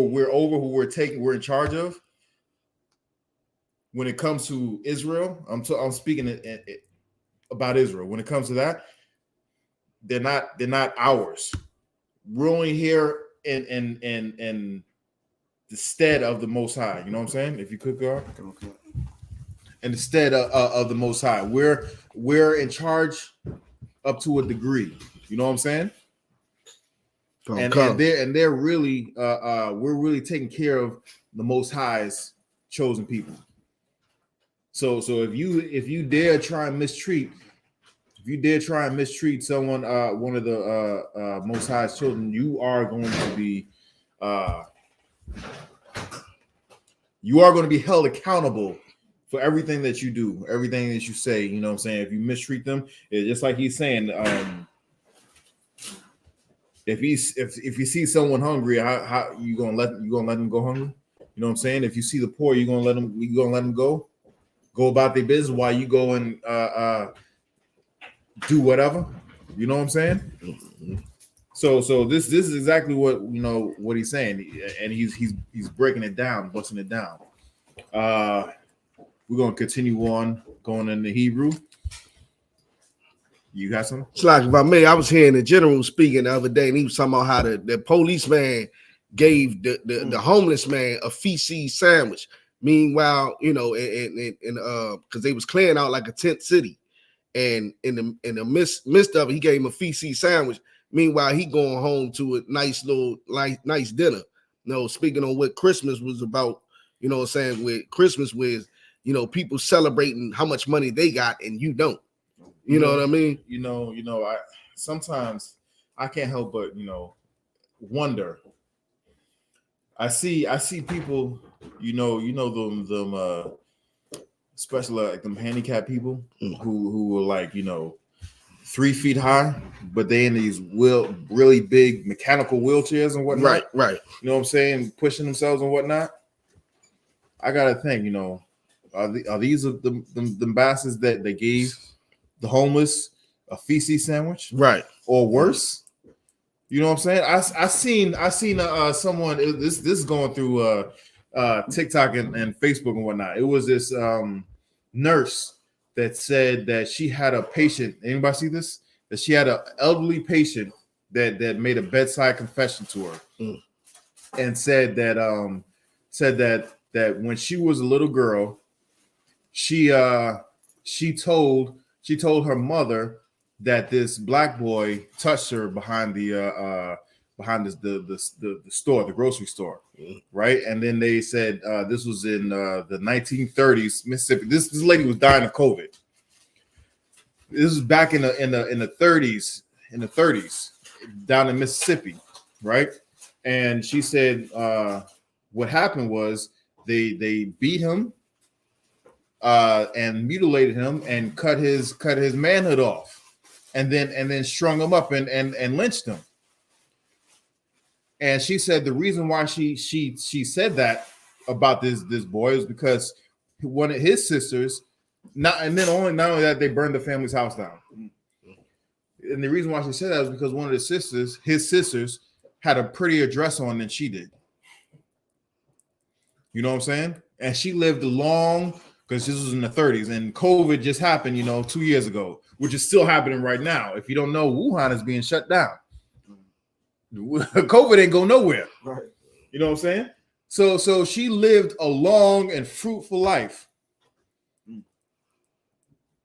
we're over, we're in charge of. When it comes to Israel, I'm speaking about Israel. When it comes to that, they're not ours. We're only here in the stead of the Most High. You know what I'm saying? If you could go. Okay. In the stead of the Most High, we're in charge up to a degree. You know what I'm saying? And they're really we're really taking care of the Most High's chosen people. So if you dare try and mistreat someone, one of the Most High's children, you are going to be held accountable for everything that you do, everything that you say. You know what I'm saying? If you mistreat them, it's just like he's saying, if you see someone hungry, how you gonna let them go hungry? You know what I'm saying? If you see the poor, you gonna let them go about their business while you go and do whatever. You know what I'm saying? Mm-hmm. So this is exactly what he's saying, and he's breaking it down, busting it down. We're gonna continue on going into Hebrew. You got something? It's like, if I may, I was hearing the general speaking the other day, and he was talking about how the policeman gave the homeless man a feces sandwich. Meanwhile, you know, and because they was clearing out like a tent city, and in the midst of it, he gave him a feces sandwich. Meanwhile, he going home to a nice dinner. You know, speaking on what Christmas was about, you know what I'm saying, with Christmas was, you know, people celebrating how much money they got and you don't. You know what I mean? I sometimes I can't help but, wonder. I see people, them especially like them handicapped people who are like, 3 feet high, but they in these really big mechanical wheelchairs and whatnot. Right. You know what I'm saying? Pushing themselves and whatnot. I gotta think, are these the bastards that they gave the homeless a feces sandwich? Right. Or worse? You know what I'm saying? I seen someone, this is going through TikTok and Facebook and whatnot. It was this nurse that said that she had a patient. Anybody see this? That she had an elderly patient that made a bedside confession to her, and said that when she was a little girl, she told her mother that this black boy touched her behind the store, the grocery store, right? And then they said this was in the 1930s, Mississippi. This lady was dying of COVID. This was back in the 30s, down in Mississippi, right? And she said what happened was they beat him and mutilated him and cut his manhood off. And then strung him up and lynched him. And she said the reason why she said that about this boy is because one of his sisters, not only that, they burned the family's house down. And the reason why she said that is because one of his sisters had a prettier dress on than she did. You know what I'm saying? And she lived long, because this was in the 30s, and COVID just happened, 2 years ago, which is still happening right now. If you don't know, Wuhan is being shut down. COVID ain't going nowhere. Right. You know what I'm saying? So she lived a long and fruitful life.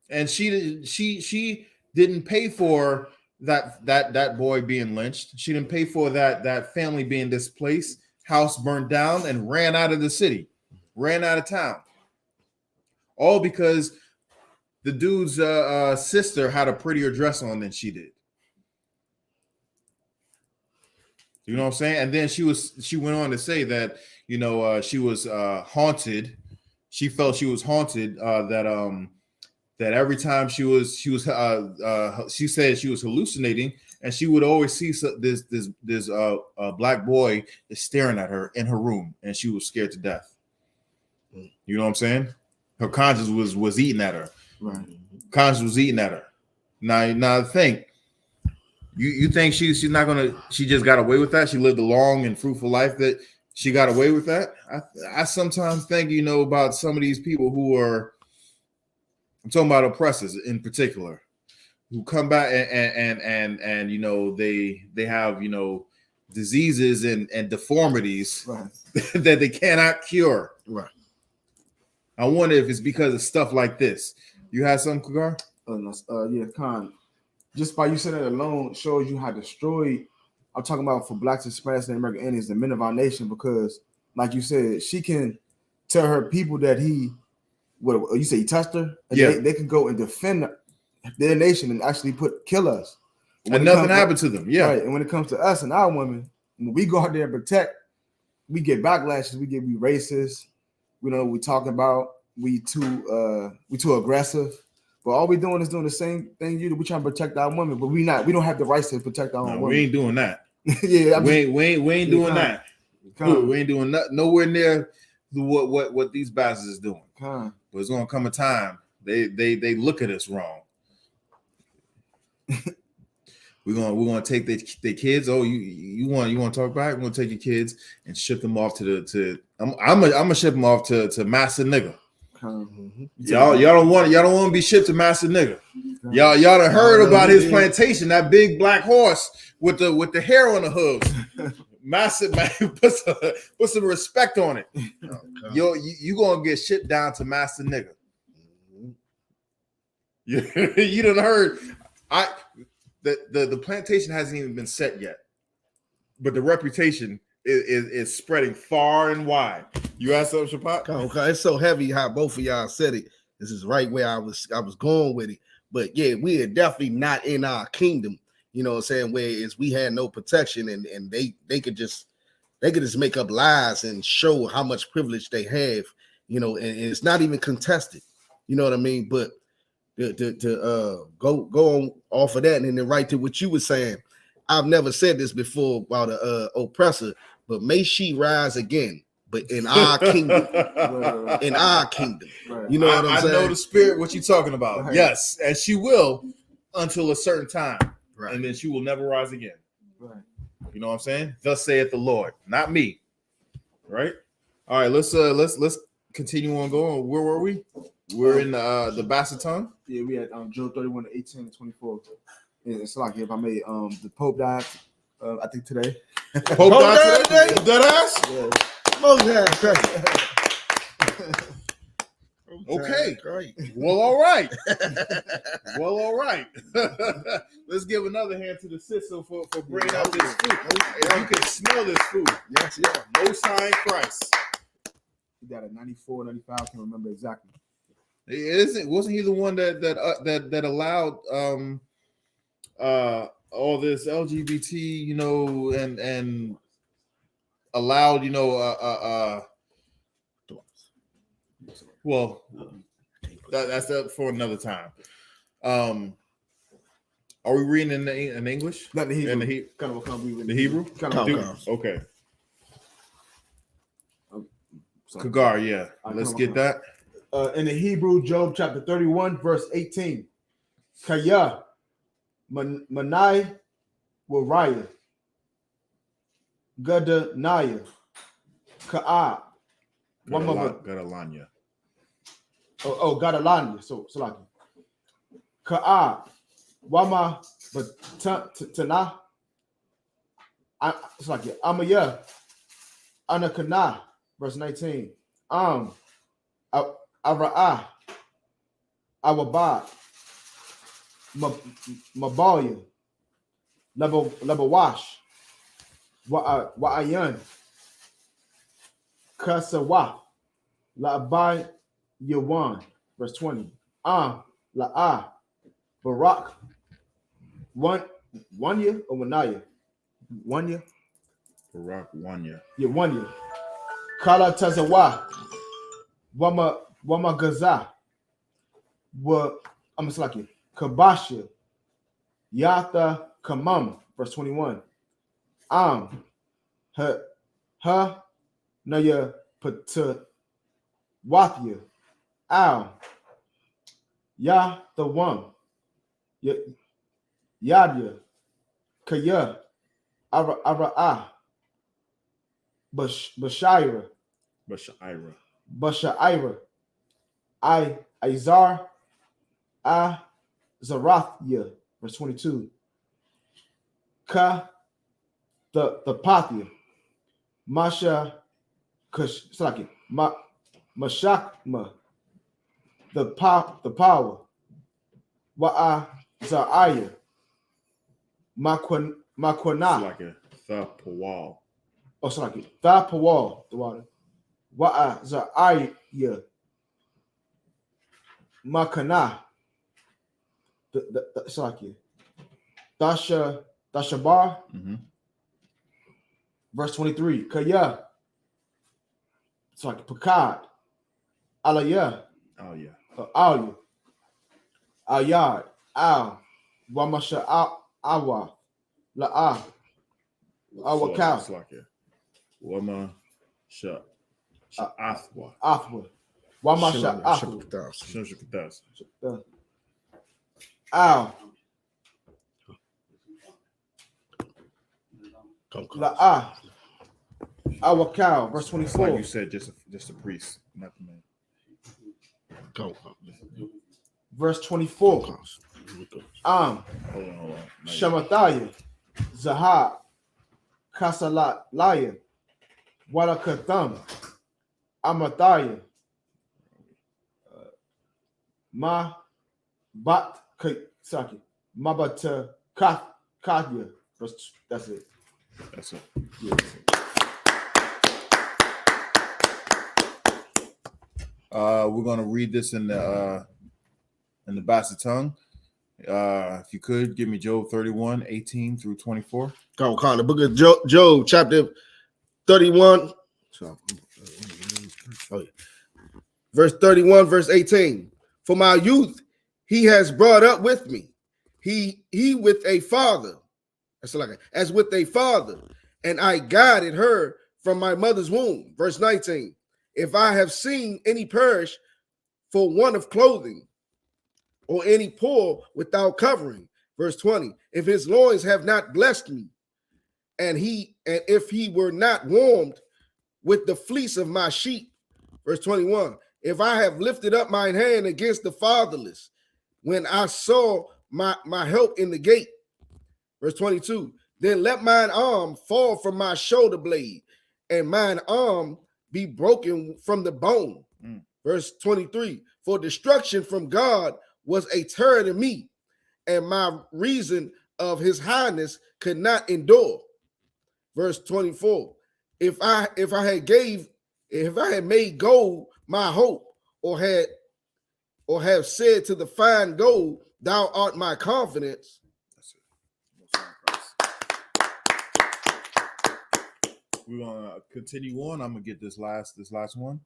And she didn't pay for that boy being lynched. She didn't pay for that family being displaced, house burned down, and ran out of the city, ran out of town. All because the dude's sister had a prettier dress on than she did. You know what I'm saying? And then she went on to say that, she was haunted. She felt she was haunted, that every time she said she was hallucinating, and she would always see this black boy is staring at her in her room, and she was scared to death. You know what I'm saying? Her conscience was eating at her. Right. Conscience was eating at her. Now think. You think she just got away with that? She lived a long and fruitful life that she got away with that? I sometimes think, about some of these people who are, I'm talking about oppressors in particular, who come back and they have, diseases and deformities, right, that they cannot cure. Right. I wonder if it's because of stuff like this. You had some, Kagar? Yeah, Khan. Just by you saying that alone shows you how destroyed, I'm talking about, for blacks, Hispanics, and American Indians, the men of our nation, because, like you said, she can tell her people that he touched her, and yeah, they can go and defend their nation and actually kill us. And nothing happened to them. Yeah. Right. And when it comes to us and our women, when we go out there and protect, we get backlashes, we racist, we don't know what we're talking about, we too aggressive. But all we're doing is doing the same thing you do. We're trying to protect our women, but we don't have the rights to protect our own women. We ain't doing that. Yeah, we ain't doing that. We ain't doing nowhere near what these bastards is doing. But it's gonna come a time they look at us wrong. We're gonna take their kids. Oh, you want to talk about it? We're gonna take your kids and ship them off I'm gonna ship them off to Master Nigga. Y'all don't want to be shipped to Master Nigga. Y'all done heard about his plantation, that big black horse with the hair on the hooves. massive man, put some respect on it. You gonna get shit down to master nigga. You done heard. The plantation hasn't even been set yet, but the reputation is spreading far and wide. You asked something, Shapat? Okay, it's so heavy how both of y'all said it. This is right where I was going with it. But yeah, we are definitely not in our kingdom. You know what I'm saying? Whereas we had no protection, and they could just make up lies and show how much privilege they have. You know, and it's not even contested. You know what I mean? But to go on off of that and then right to what you were saying. I've never said this before about a oppressor, but may she rise again, but in our kingdom. In our kingdom. You know what I'm saying? I know the spirit, what you're talking about. Right. Yes, and she will until a certain time. Right. And then she will never rise again. Right. You know what I'm saying? Thus saith the Lord, not me. Right? All right, let's continue on going. Where were we? We're in the Basseton. Yeah, we had Job 31 to 18 and 24. Yeah, it's like if I made the Pope died, I think today. Pope died today? Dead ass? Yeah. Okay. Great. Well, all right. Well, all right. Let's give another hand to the sister for bringing out this food. You can smell this food. Yes, yeah. Most High in Christ. He died at 94, 95. I can't remember exactly. Wasn't he the one that allowed all this LGBT, you know, and allowed, you know, well, that's that for another time. Are we reading in English? Not the Hebrew. In the Kind of a the Hebrew? Kind of Okay. sorry. Kagar, yeah. Let's get that. In the Hebrew, Job chapter 31, verse 18. Kaya Manai Wariah Gadanaya Ka'a Gadalanya. Gadalanya. So like Ka'a Wama Tana. It's like Amaya Anakana, verse 19. Ara'ah Awabad Mabalya Labawash Wa'ayan Kasawa La'abai Yawan, verse 20. La'ah Barak 1 year or 1 year? 1 year? Barak 1 year. Yeah, 1 year. Kala Tazawa Wama Gaza I'm just like it. Kabasha Yatha Kamam, verse 21. Ha Naya Pata Wathia Al Ya the one Yadya Kaya Ara'ah Bashaira Izar Zarathia, verse 22. Ka the Pathia Masha Kashaki Mashakma the power Wa'a Za'aya Makwana Like the Pawal. Oh, sorry, the Pawal, the water. Wa'a Za'aya Makana the sorry, Dashabar, verse 23. Kaya sorry, Pakad Alaya. Oh yeah. Al Ayad Al Wamasha Awa La'a Awakal Wama Sha'athwa. Athwa Wamasha Athwa Shemshakatas. Al La'a Awakal, verse 24. Like you said, just a priest, not the man. Verse 24. Hold on. Shamathaya Zahab Kasalalaya, Walakatham, Amathaya, Ma Bat Saki, Mabata Katya. That's it. That's it. Yeah. We're gonna read this in the Basset tongue. If you could give me Job 31, 18 through 24. Come on, the book of Job, chapter 31. Verse 31, verse 18. For my youth, he has brought up with me. He with a father. That's like as with a father, and I guided her from my mother's womb. Verse 19. If I have seen any perish for want of clothing, or any poor without covering. Verse 20. If his loins have not blessed me, and if he were not warmed with the fleece of my sheep. Verse 21. If I have lifted up mine hand against the fatherless, when I saw my help in the gate. Verse 22. Then let mine arm fall from my shoulder blade, and mine arm be broken from the bone. Verse 23. For destruction from God was a terror to me, and my reason of his highness could not endure. Verse 24. If I had made gold my hope, or have said to the fine gold, thou art my confidence. That's it. We're gonna continue on. I'm gonna get this last one.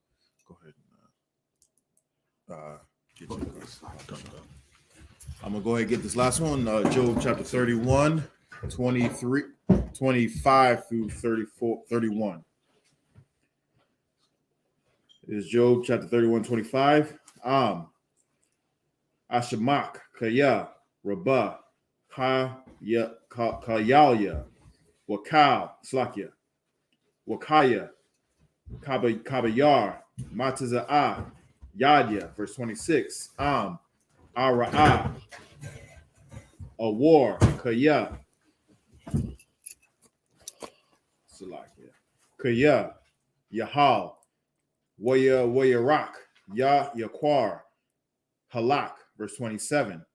Go ahead. I'm gonna go ahead and get this last one. Job chapter 31, 25 through 31. Is Job chapter 31, 25. I.S.U.P.K, Kaya, Rabah, Kayalya, Wakal, Slakya, Wakaya, Kabayar, Mataza'ah, Yadya, verse 26. Ara'ah, Awar, Kaya, Salakya, Kaya, Yahal, Wayarak, Yaquar, Halak, verse 27.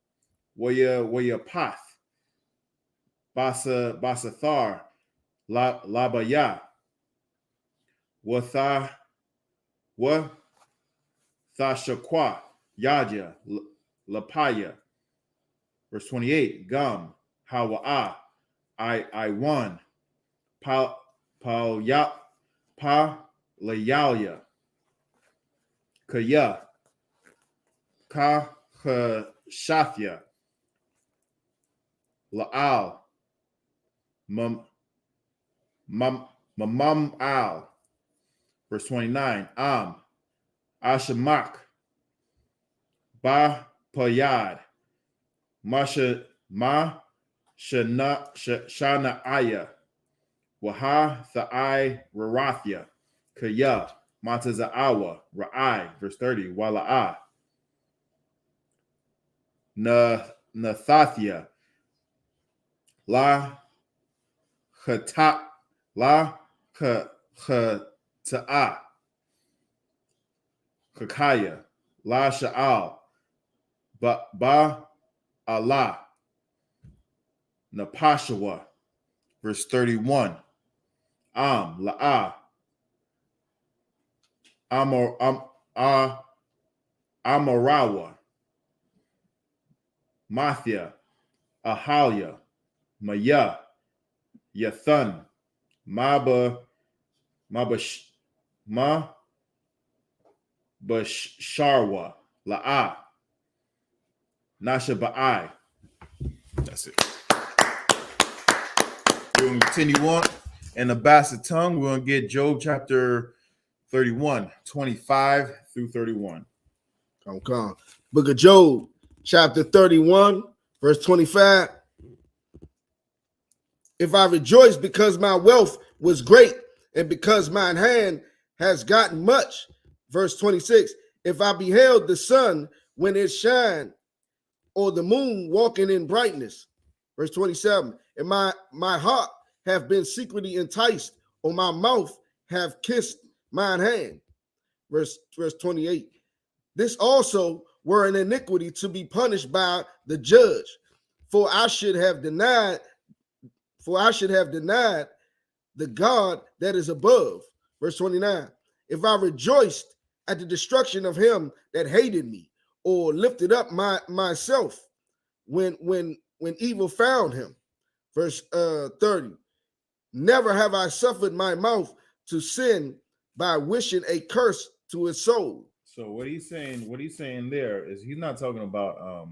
Wayapath, Basathar, Labaya, Thashaqua, Yadya, Lapaya, verse 28. Gum, Hawa'ah, I1, Layalya, Kaya, Kahashathya, La'al, Mamam al, verse 29. I.S.U.P.K, Ba Payad, Shana'aya, Waha Tha'ai Rarathya, Kaya, Mataza'awa, Ra'ai, verse 30. Wala'ah, Nathathya, La Khata'ah, Kakaya, La Sha'al, Ba Allah, Napashawa, verse 31. La'ah, Amarawa, Mathia, Ahalia, Maya, Yathun, Basharwa, La'ah, Nashaba'ai. That's it. We're going to continue on in the Basset tongue. We're going to get Job chapter 31, 25 through 31. Come. Book of Job, chapter 31, verse 25. If I rejoice because my wealth was great, and because mine hand has gotten much. Verse 26. If I beheld the sun when it shine, or the moon walking in brightness. Verse 27. And my heart have been secretly enticed, or my mouth have kissed mine hand. Verse 28. This also were an iniquity to be punished by the judge, for I should have denied the God that is above. Verse 29. If I rejoiced at the destruction of him that hated me, or lifted up myself when evil found him. Verse 30. Never have I suffered my mouth to sin by wishing a curse to his soul. So what he's saying there is he's not talking about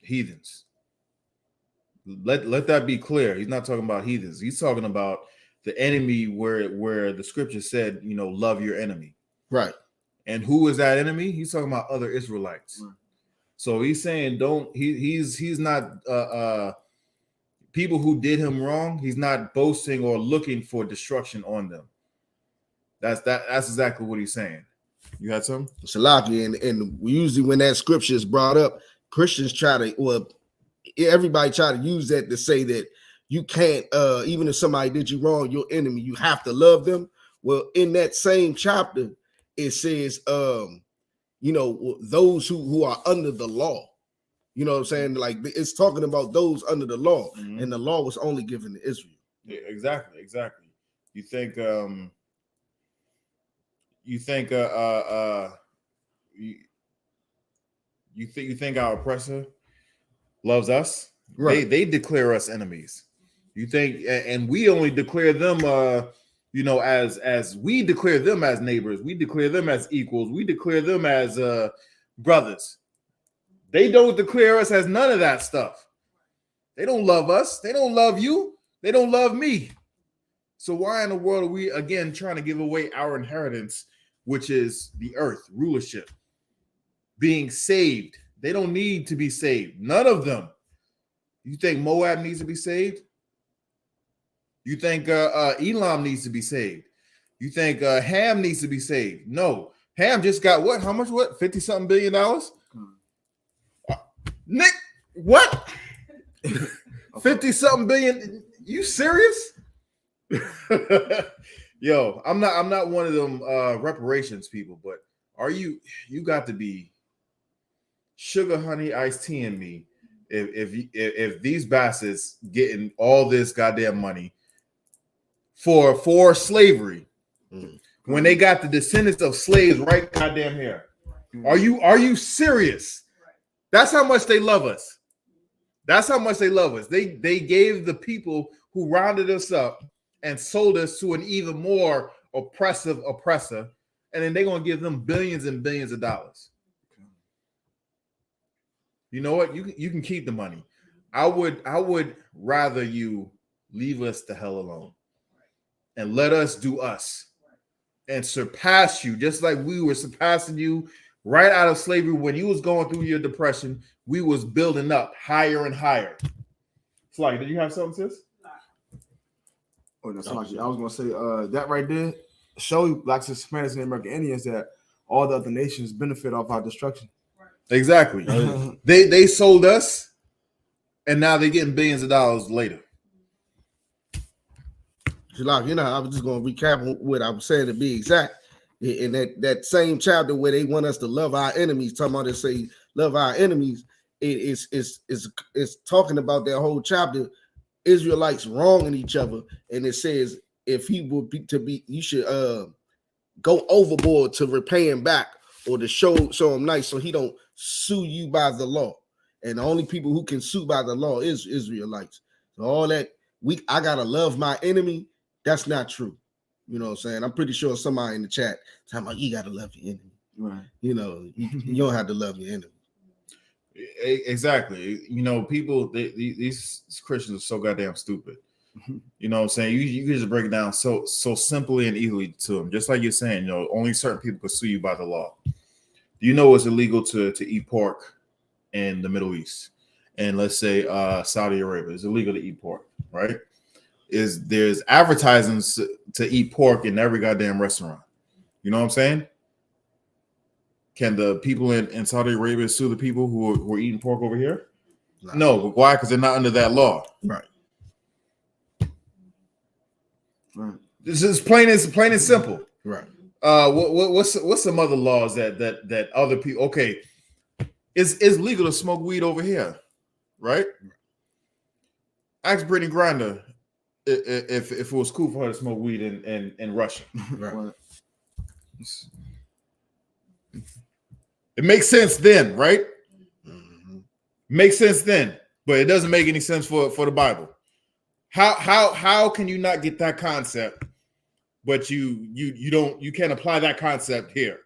heathens. Let that be clear. He's not talking about heathens. He's talking about the enemy where the scripture said, love your enemy. Right. And who is that enemy? He's talking about other Israelites. Right. So he's saying he's not people who did him wrong. He's not boasting or looking for destruction on them. That's exactly what he's saying. You had some? Shalaki, and usually when that scripture is brought up, Christians everybody try to use that to say that you can't, even if somebody did you wrong, your enemy, you have to love them. Well, in that same chapter, it says, those who are under the law. You know what I'm saying? Like, it's talking about those under the law, and the law was only given to Israel. Yeah, exactly. You think you think our oppressor loves us? Right. They declare us enemies. You think, and we only declare them as we declare them as neighbors, we declare them as equals, we declare them as brothers. They don't declare us as none of that stuff. They don't love us, they don't love you, they don't love me. So why in the world are we again trying to give away our inheritance, which is the earth, rulership, being saved? They don't need to be saved. None of them. You think Moab needs to be saved? You think Elam needs to be saved? You think Ham needs to be saved? No. Ham just got what? How much? What? $50-something billion? Nick, what? 50-something billion? You serious? Yo, I'm not one of them reparations people, but are you got to be sugar honey iced tea in me if these bastards getting all this goddamn money for slavery when they got the descendants of slaves right goddamn here. Are you serious? That's how much they love us. That's how much they love us. They gave the people who rounded us up and sold us to an even more oppressive oppressor, and then they're gonna give them billions and billions of dollars. You know what? You can keep the money. I would rather you leave us the hell alone and let us do us and surpass you, just like we were surpassing you right out of slavery. When you was going through your depression, we was building up higher and higher. Fly, did you have something, sis? Oh, that's actually, I was gonna say that right there show you blacks, Hispanics, and American Indians that all the other nations benefit off our destruction. Exactly. They sold us, and now they're getting billions of dollars later. I was just gonna recap what I was saying to be exact. In that same chapter where they want us to love our enemies, talking about they say love our enemies, it's talking about that whole chapter, Israelites wronging each other, and it says if he would be you should go overboard to repay him back or to show him nice so he don't sue you by the law. And the only people who can sue by the law is Israelites. So all that I gotta love my enemy, that's not true. You know what I'm saying? I'm pretty sure somebody in the chat talking about you gotta love your enemy. Right. You don't have to love your enemy. Exactly. People, these Christians are so goddamn stupid. You know what I'm saying? You can just break it down so simply and easily to them. Just like you're saying, only certain people can sue you by the law. Do you know it's illegal to eat pork in the Middle East? And let's say Saudi Arabia, it's illegal to eat pork, right? There's advertisements to eat pork in every goddamn restaurant. You know what I'm saying? Can the people in Saudi Arabia sue the people who are eating pork over here? No, but why? Because they're not under that law. Right. Right. This is plain and simple. Right. What's some other laws that other people? Okay, it's legal to smoke weed over here, right? Ask Brittany Grinder if it was cool for her to smoke weed in Russia. Right. It makes sense then, right? Mm-hmm. Makes sense then, but it doesn't make any sense for the Bible. How can you not get that concept, but you can't apply that concept here?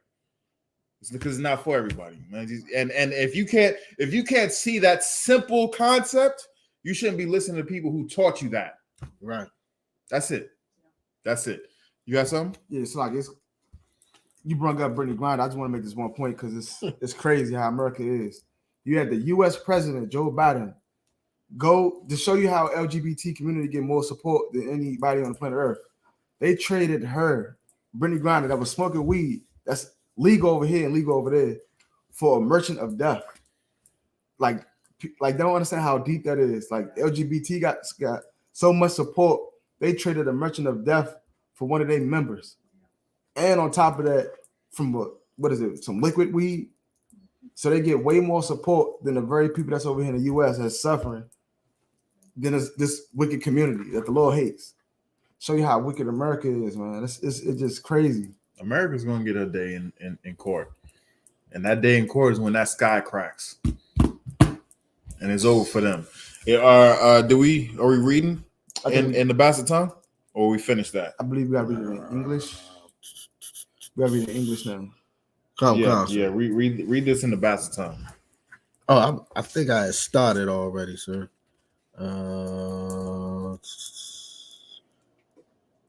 It's because it's not for everybody, man. And if you can't see that simple concept, you shouldn't be listening to people who taught you that. Right. That's it. That's it. You got something? Yeah, it's like you brought up Brittany Grinder. I just want to make this one point because it's crazy how America is. You had the U.S. President Joe Biden go to show you how LGBT community get more support than anybody on the planet Earth. They traded her, Brittany Grinder, that was smoking weed, that's legal over here and legal over there, for a merchant of death. Like they don't understand how deep that is. Like LGBT got so much support, they traded a merchant of death for one of their members. And on top of that, from what is it? Some liquid weed. So they get way more support than the very people that's over here in the U.S. that's suffering than this wicked community that the Lord hates. Show you how wicked America is, man. It's just crazy. America's gonna get a day in court, and that day in court is when that sky cracks, and it's over for them. Are we reading in the bastard tongue, or we finished that? I believe we gotta read it in English. We gotta read it in English now. Read this in the bastard tongue. Oh, I think I had started already, sir.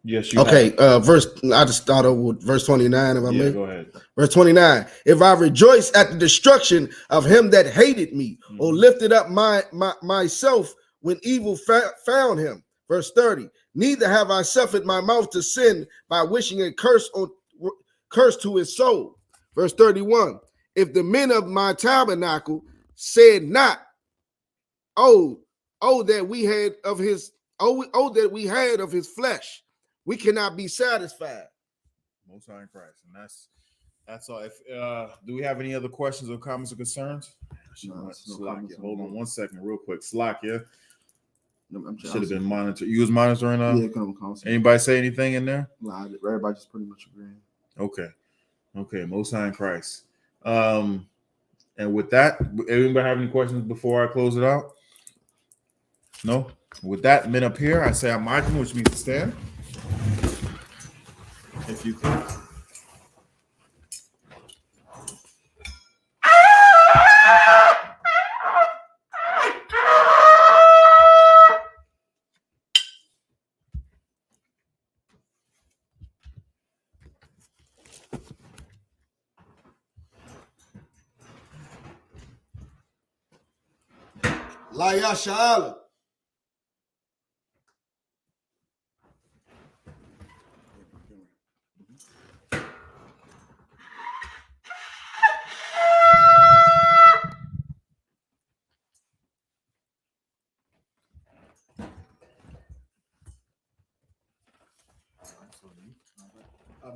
Yes, you okay. have. I just started with verse 29. If I may, go ahead. Verse 29. If I rejoice at the destruction of him that hated me, or lifted up myself when evil found him. Verse 30. Neither have I suffered my mouth to sin by wishing a curse to his soul. Verse 31. If the men of my tabernacle said not, oh that we had of his flesh, we cannot be satisfied. Most High in Christ, and that's all. If do we have any other questions or comments or concerns? Hold on 1 second, real quick. Slakia. Should have been monitored. You was monitoring. Anybody say anything in there? Nah, everybody just pretty much agreeing. Okay. Most High in Christ. And with that, anybody have any questions before I close it out? No. With that, men up here, I say Amakim, which means to stand. If you could. SHALAM.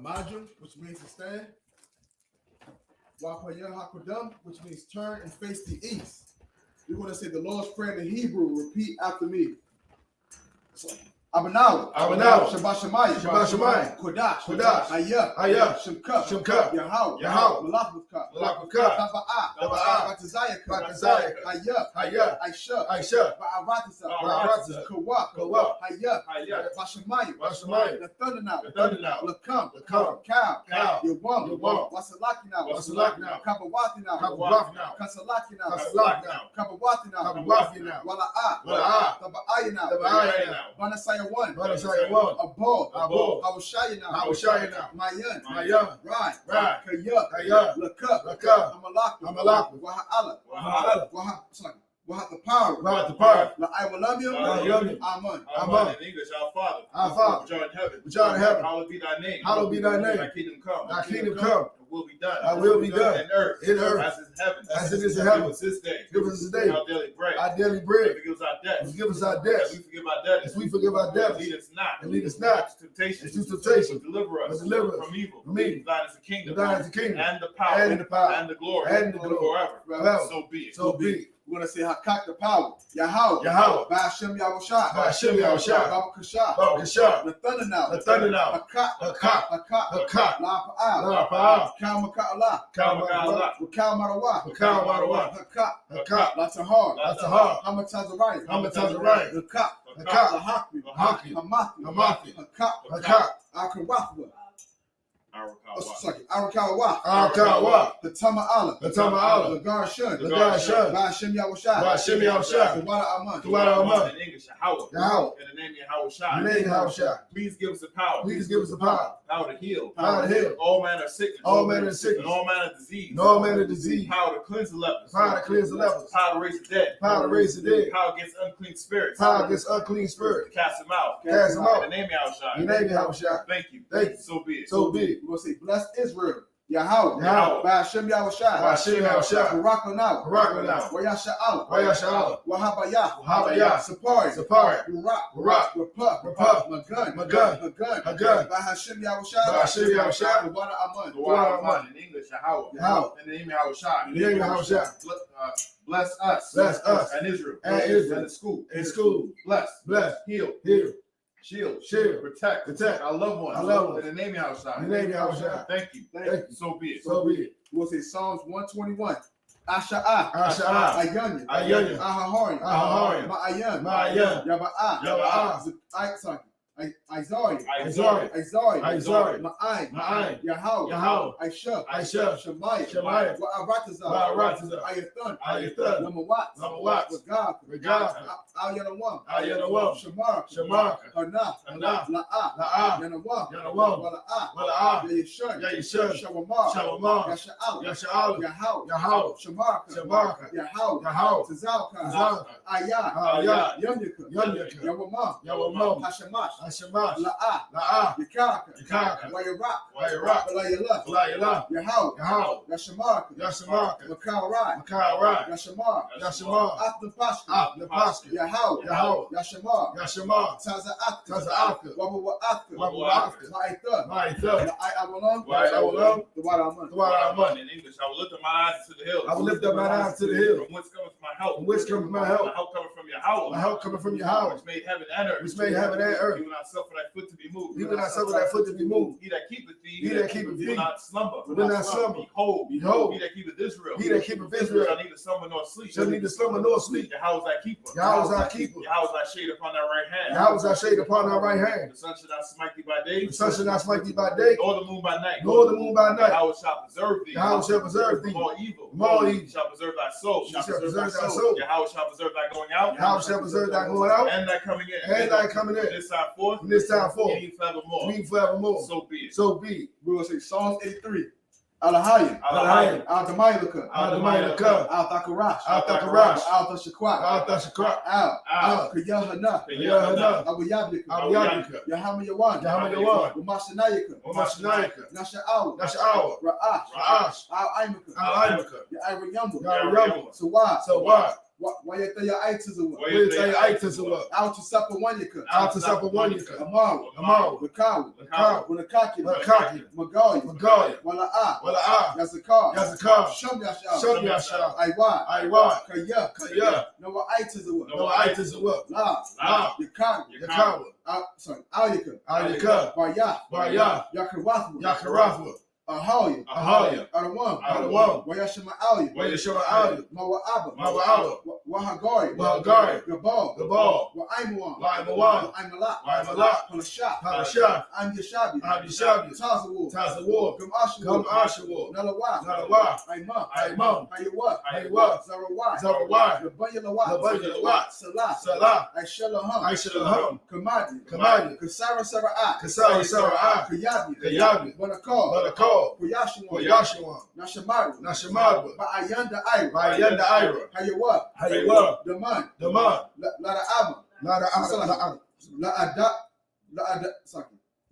Majum, which means to stand. Wapayah Hakudam, which means turn and face the east. We're going to say the Lord's Prayer in Hebrew. Repeat after me. Abanawa, Shabbat Shemayim, Kodash, I.S.U.P.K, Yahweh, Malachutka, Batazayah, I.S.U.P.K, Ba'aratasa, Kawah, I.S.U.P.K, Bashemayim, the thunder now, Lakam, Cow, Yawam, Wasalaki now, Kabawati now, Kasalaki now, Kabawati now, Wala'ah, Taba'ayah now, Banasaya one, Abol, Hawashaya now, Mayan, Right, Kayuk, Lakuk, Amalaku, Waha'ala, What the power? What the power? I will love you. I love you. Amen. Amen. In English, our Father. Our Father. Which art in heaven. Which art in heaven. Hallowed be thy name. Hallowed be thy name. Thy kingdom come. Thy kingdom come. And will be done. Thy will be done. In earth. In earth. As in heaven. As it is in heaven. Give us this day. Give us this day our daily bread. our daily bread. And forgive us our debts. Forgive us our As debts. we forgive our debtors. As we forgive our And debtors. lead us not. And lead us not into temptation. into temptation. But deliver us. But deliver us from evil. from evil. Thine is the kingdom. Thine is the kingdom. And the power. And the power. And the glory. And the glory. Forever. So be it. So be it. We're going to say Hakak the power. Yahweh. Yahweh. Ba'ashem Yahushua. Ba'ashem Yahushua. Baba Kashah. Baba Kashah. The thunder now. The thunder now. Hakak. Hakak. Hakak. Hakak. La Pa'al. La Pa'al. Kal Maka'ala. Kal Maka'ala. Wakal Marawa. Wakal Marawa. Hakak. Hakak. La Tahar. La Tahar. Hamatazariah. Hamatazariah. Hakak. Hakak. La Hakmi. Haki. Hamathi. Hamathi. Hakak. Hakak. Akawathwa. Our Arakawa. Arakawa. The Tama Allah. The Tama Allah. The Gar Shun. The God Shun. Ba'ashem Yahushua. Ba'ashem Yahushua. The Wada Aman. The Wada Aman. In English, Yahweh. Yahweh. In the name of Yahushua. In the name of Yahushua. Please give us the power. Please give us the power. Power to heal. Power to heal. All manner of sickness. All manner of sickness. And all manner of disease. And all manner of disease. Power to cleanse the lepers. Power to cleanse the lepers. Power to raise the dead. Power to raise the dead. Power against unclean spirits. Power against unclean spirits. Cast them out. Cast them out. In the name of Yahushua. In the name of Yahushua. Thank you. Thank you. So be it. So be it. We're going to say, bless Israel. Yahweh. Yahweh. Ba'ashem Yahushua. Ba'ashem Yahushua. Barakanaw. Barakanaw. Wayasha'al. Wayasha'al. Wahabayah. Wahabayah. Sapari. Sapari. Barak. Barak. Rapah. Rapah. Magun. Magun. Magun. Ba'ashem Yahushua. Ba'ashem Yahushua. The Wada Aman. The Wada Aman. In English, Yahweh. Yahweh. In the name of Yahushua. In the name of Yahushua. Bless us. Bless us. And Israel. And Israel. And the school. In school. Bless. Bless. Heal. Heal. Shield. Shield. Protect. Protect. Our loved ones. Our loved ones. In the name of Yahushua. In the name of Yahushua. Thank you. Thank you. So be it. So be it. We'll say Psalms 121. Asha'a. Asha'a. Ayanya. Ayanya. Ahahari. Ahahari. Ma'ayan. Ma'ayan. Yaba'a. Yaba'a. Isaiah. Isaiah. Isaiah. Ma'ayin. Ma'ayin. Yahweh. Yahweh. I.S.U.P.K. I.S.U.P.K. Shemaiah. Shemaiah. Wa'aratazah. Wa'aratazah. Ayathun. Ayathun. Lamawat. Lamawat. Regard. Regard. Al-Yanawam. Al-Yanawam. Shamar. Shamar. Hana. Hana. La'a. La'a. Yanawam. Yanawam. Wala'a. Wala'a. Yayishun. Yayishun. Shawamar. Shawamar. Yasha'al. Yasha'al. Yahweh. Yahweh. Shamarka. Shamarka. Yahweh. Yahweh. Tazalka. Tazalka. Ayah. Ayah. Yamyaka. Yamyaka. Yawamam. Yawamam. Hashamash. Hashemash. La'a. La'a. Yakarka. Yakarka. Wayarak. Wayarak. Walayallah. Walayallah. Yahweh. Yahweh. Yashamarka. Yashamarka. Makarai. Makarai. Yashamar. Yashamar. Atnapaska. Atnapaska. Yahweh. Yahweh. Yashamar. Yashamar. Taza'atka. Taza'atka. Wabawa'atka. Wabawa'atka. Ma'aitha. Ma'aitha. La'ayawalam. La'ayawalam. The Wada Aman. The Wada Aman. In English, I will lift up my eyes to the hills. I will lift up my eyes to the hills. From whence cometh my help? From whence cometh my help? My help cometh from Yahweh. My help coming from Yahweh. Which made heaven and earth. Which made heaven and earth. You will not suffer thy foot to be moved. You will not suffer thy foot to be moved. He that keepeth thee. He that keepeth thee. Will not slumber. Will not slumber. Behold. Behold. He that keepeth Israel. He that keepeth Israel. Shall neither slumber nor sleep. Shall neither slumber nor sleep. Yahweh is thy keeper. Yahweh is thy keeper. Yahweh is thy shade upon thy right hand. Yahweh is thy shade upon thy right hand. The sun shall not smite thee by day. The sun shall not smite thee by day. Nor the moon by night. Nor the moon by night. Yahweh shall preserve thee. Yahweh shall preserve thee. From all evil. From all evil. Shall preserve thy soul. Shall preserve thy soul. Yahweh shall preserve thy going out. Yahweh shall preserve thy going out. And thy coming in. And thy coming in. From this time forth. From this time forth. And forevermore. Me forevermore. So be it. So be it. We will say Psalms 83. Alahaya. Alahaya. Al-Damayluka. Al-Damayluka. Al-Thakarash. Al-Thakarash. Al-Thashakwa. Al-Thashakra. Al. Kiyahana. Yahanna. Abu-Yablika. Abu-Yablika. Yahama-Yawan. Yahama-Yawan. Umashanayika. Umashanayika. Nasha'aw. Nasha'aw. Ra'ash. Ra'ash. Al-Aimaka. Al-Aimaka. Ya'irayambu. Ya'irayambu. Sawad. Sawad. Wayataya Aitazawa. Where tell you Aitazawa. Al-Tusapawanyaka. Al-Tusapawanyaka. Amaru. Amaru. Lakawu. Lakawu. Unakaki. Lakaki. Magali. Magali. Wala'a. Wala'a. Yazakar. Yazakar. Shum Yasha'al. Shum Yasha'al. Aiwa. Aiwa. Kaya. Kaya. Noah Aitazawa. No Aitazawa. La. La. Yakawa. Yakawa. Alyaka. Alika. Barya. Barya. Yakarathwa. Yakarathwa. Ahaya. Ahaya. Adawam. Adawam. Wayashima Alya. Wayashima Alya. Mawa'aba. Mawa'aba. Wahagari. Wahagari. Gabal. Gabal. Wa'aimawan. Wa'aimawan. Aimalak. Aimalak. Palashah. Palashah. Yashabi. Yashabi. Tazawar. Tazawar. Gum Ashawar. Gum Ashawar. Nalawa. Nalawa. Aimam. Aimam. Hayawa. Hayawa. Zarawai. Zarawai. Gabayalawat. Gabayalawat. Salah. Salah. Aishalaham. Aishalaham. Kamadi. Kamadi. Kasara Sara'at. Kasara Sara'at. Kayabi. Kayabi. Wanakal. Wanakal. Paul, for Yahshua, for Yahshua, Nashamaru, Nashamaru, Ba'ayanda Ira, Bayanda Ira, Hayawa, Hayawa, Daman, Daman, La Abba, La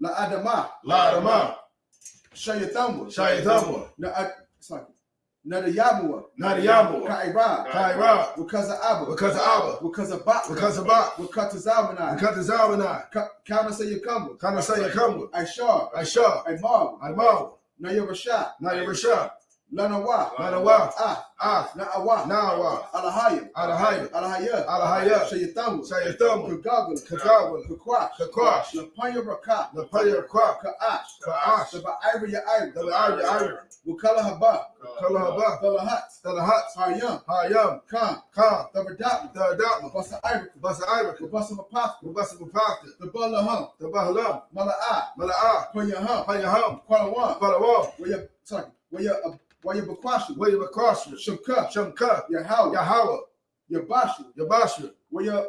Adama, La Adama, Shayathamwa, Shayathamwa, Nada Yamua, Nadiyamwa, Kaira, Kaira, because of Abba, because of Abba, because of Bak, because of Bak, because of Zalmanai, because of Zalmanai, Kana say you come, Kana say Yakamwa, Ishar, Aisha, Imar, Imar, Naya Rashad, Naya Rashad, Lanawa, Lanawa, Ah, Na'awa, Nawa, Alahaya, Alahaya, Alahaya, Alahaya, Shayathamwa, Shayathamwa, Kagagala, Kagawala, Kakwash, Kakwash, Lapanya Raka, Lapaya Kwa, Ka'ash, Ka'ash, the Ba'ira Ya'ira, the Aya, Wukala Haba, Kalahaba, Balahat, Talahat, Hayam, Hayam, Khan, Khan, the Badat, the Adama, Basa Ira, Basa Ira, Basa Mapaf, Basa Mapaka, the Balaham, the Bahalam, Mala'a, Mala'a, Panyaham, Payaham, Kwalawan, Palawa, where you Bakwashi, William Akosha, Shamka, Shamka, Yahawa, Yahawa, Yabashi, Yabasha, where you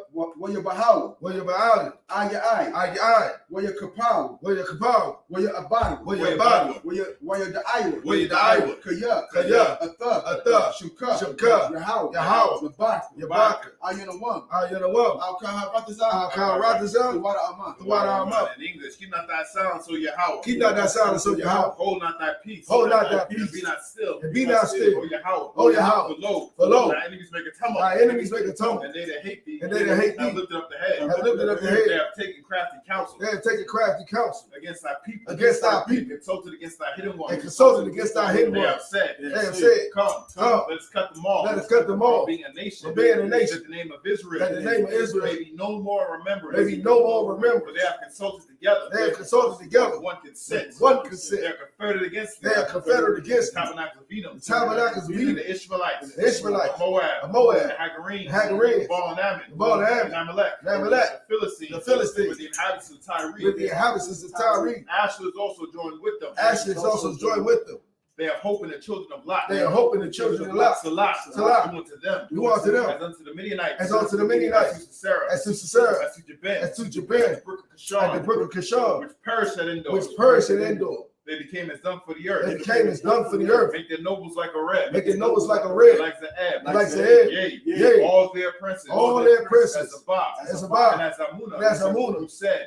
Bahawa, William Baali, Ayai, Ai, where you Kapaw, William Kapal, where you Abadi, William Badi, where you the Iowa, William the Iowa, Kaya, Kaya, Atha, Shamka, Shamka, Yahawa, Yahawa, Labaka, Yabaka, Ayana Ayanawa, Al-Kaharatazah, Al-Kaharatazah, the water Amman. the water Amman. In English, keep not thy silence, so Yahweh. Keep not that silence, so Yahweh. Hold not thy peace. Hold not thy And peace. be not still. And be not still. O Yahweh. O Yahweh. For lo, For thy enemies make a tumult. Thy enemies make a tumult. And they that hate thee. And they that hate have thee. lifted up the head. Have lifted up the They head. have taken crafty counsel. They have taken crafty counsel Against thy people. against thy people. Consulted against thy hidden ones. And consulted against thy hidden They ones. have said. They have said, Come, Come. let us cut them off. Let us cut them off. From being a nation. From being a nation. That the name of Israel. That the name of Israel may be no more remembered. may be no more remembered. For they have consulted together. They have consulted together. One consent. One consent. They are confederate against They are confederate against the thee. tabernacles of Edom. The tabernacles of Edom. The Israelites. The Israelites. Moab. Moab. The Hagarenes. The Hagarenes. The Baal and Ammon. The Baal and Ammon. The Amalek. The Amalek. The Philistines. The Philistines. With the inhabitants of Tyre. With the inhabitants of Tyre. Asher is also joined with them. Asher is also joined with them. They have hope in the children of Lot. They are hoping the children of Lot. Salah. Salah. Do unto them. Do unto them. As unto the Midianites. As unto the Midianites. As to Sarah. As to Sisera. As to Jabin. As to Jabin. At the brook of Kishon. At the brook of Kishon. Which perished at Endor. Which perished at Endor. They became as dung for the earth. They became as dung for the earth. Make their nobles like a red. Make their nobles like a red. Like Zaeb. Like Zaeb. Yea. All their princes. All their princes. As Zabah. As Zabah. And as Amunah. And as Amunah.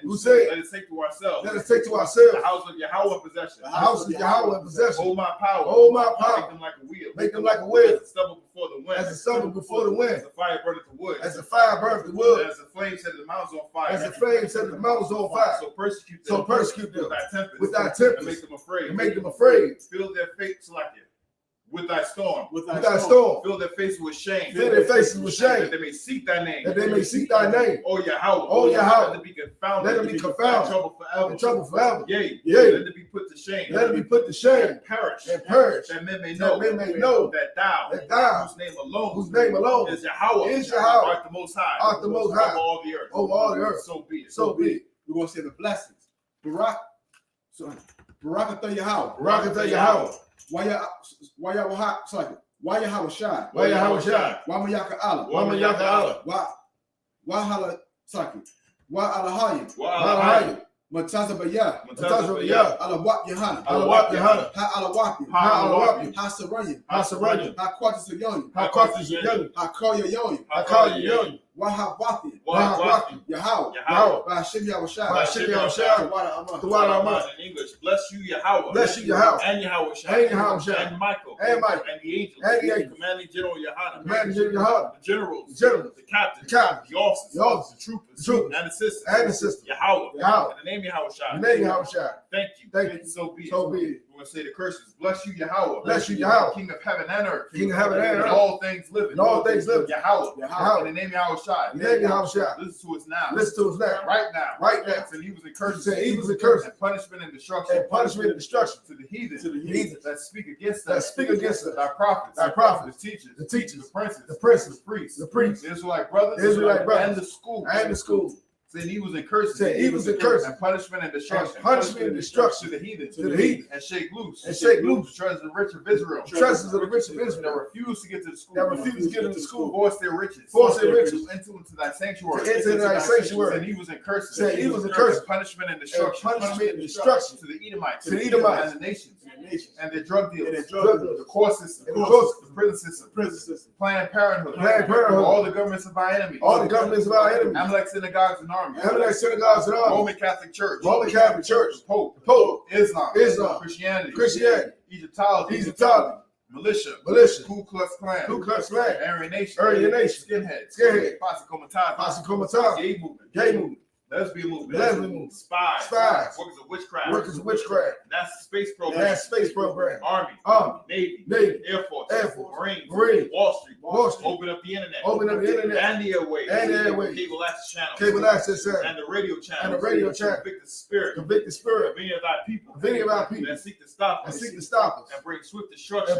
Who said. Let us take to ourselves. Let us take to ourselves. The house of Yahweh possession. The house of Yahweh possession. Hold my power. Hold my power. Make them like a wheel. Make them like a wheel. As a stubble before the wind. As a stubble before the wind. As the fire burneth the wood. As the fire burns the wood. As the flame set the mountains on fire. As the flame set the mountains on fire. So persecute them. With thy tempest. And make them afraid. And make them afraid. Fill their faces like it. With thy storm. With thy storm. Fill their faces with shame. Fill their faces with shame. That they may seek thy name. That they may seek thy name. O Yahweh. O Yahweh. Let them be confounded. Let them be confounded. In trouble forever. In trouble forever. Yea. Yea. Let them be put to shame. Let them be put to shame. And perish. And perish. That men may know. That men may know. That thou. That thou. Whose name alone. Is Yahweh. Is Yahweh. Art the most high. Art the most high. Over all the earth. Over all the earth. So be it. So be it. We're going to say the blessings. Barak. Barakatha Yahweh. Barakatha Yahweh. Why Yahweh Shai. Why Yahweh Shai. Why Mayaka Allah. Why Mayaka Allah. Why Hala Saki. Why Alahayim. Alahayim. Mataza Bayah. Mataza Bayah. Alawap Yahanna. Alawap Yahanna. Ha Alawapim. Ha Alawapim. Ha Saranyim. Ha Saranyim. Ha Quartus Yonim. Ha Quartus Yonim. Ha Koya Yonim. Ha Koya Yonim. Why Wathim. Wathim. Yahweh. Yahweh. By Hashem Yahweh Shai. By Hashem Yahweh Shai. The water Amman. In English, bless you, Yahweh. Bless you, Yahweh. And Yahweh Shai. And Yahweh Shai. And Michael. And Michael. And the angels. And the angels. Commanding General Yahanna. Commanding General Yahanna. The generals. The generals. The captains. The captains. The officers. The officers. The troopers. The troopers. And the sisters. And the sisters. Yahweh. Yahweh. In the name of Yahweh Shai. In the name of Yahweh Shai. Thank you. Thank you. So be it. So be it. We're going to say the curses. Bless you, Yahweh. Bless you, Yahweh. King of heaven and earth. King of heaven and And earth. all things living. And all things living. Yahweh. Yahweh. In the name of Yahweh Shai. In the name of Yahweh Shai. Listen to us now. Listen to us now. Right now. Right now. And evils and curses. Say evils and curses. And punishment and destruction. And punishment and destruction. To the heathen. To the heathen. That speak against us. That speak against us. Thy prophets. Thy prophets. The teachers. The teachers. The princes. The princes. The priests. The priests. The Israelite brothers. The Israelite brothers. And the schools. And the schools. saying evils and curses, saying evils and curses, and punishment and destruction, punishment and destruction to the heathen, and shake loose, the treasures of the rich of Israel, treasures of the rich of that Israel, refuse to get to the school, force their riches, into thy sanctuary, saying evils and curses, punishment and destruction, to the Edomites, and the nations, and their drug dealers, the court system, the prison system, Planned Parenthood, all the governments of our enemies, Amalek synagogues and armies, Roman Catholic Church, Pope, Islam, Christianity, Egyptology, militia, Ku Klux Klan, Aryan Nation, skinheads, Posse Comitatus, gay movement, lesbian movement, spies, workers of witchcraft, NASA space program, Army, Navy, Air Force, Marine, Wall Street, open up the internet, and the airways, cable access channel, and the radio channel, convict the spirit of any of thy people, that seek to stop us, and bring swift destruction,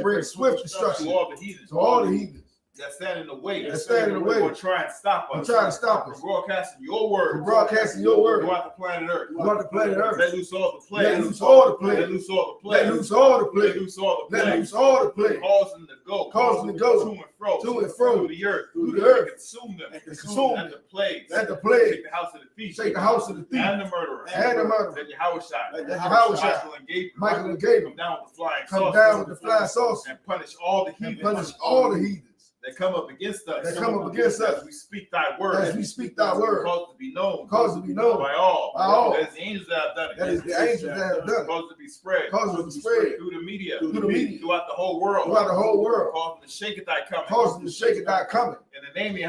to all the heathens, that stand in the way, or try and stop us, from broadcasting your word, throughout the planet Earth, let loose all the plagues, let loose all the plagues, cause them to go to and fro through the earth, and consume them, and the plagues, take the house of the thief, and the murderer, that Yahushua, Michael and Gabriel, come down with the flying saucer, and punish all the heathens that come up against us. As we speak thy word. Cause it to be known. By all. That is the angels that have done it. Cause it to be spread. Through the media. Throughout the whole world. Cause them to shake at thy coming. In the name of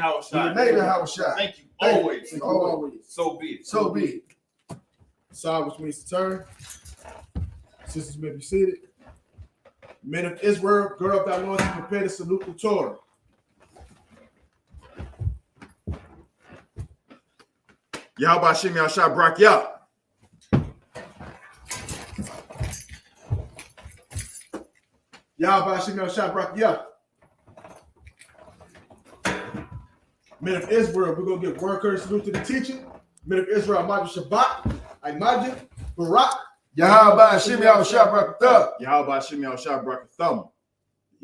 Yahushua. Thank you. Always. So be it. Side, which means to turn. Sisters may be seated. Men of Israel, gird up thy loins and prepare to salute the Torah. Yahweh Shem Yahshua Brak Yah. Yahweh Shem Yahshua Brak Yah. Men of Israel, we're going to give word courtesy salute to the teacher. Men of Israel, Imagine Shabbat, Imagine Barak. Yahweh Shem Yahshua Brak Thumb. Yahweh Shem Yahshua Brak Thumb.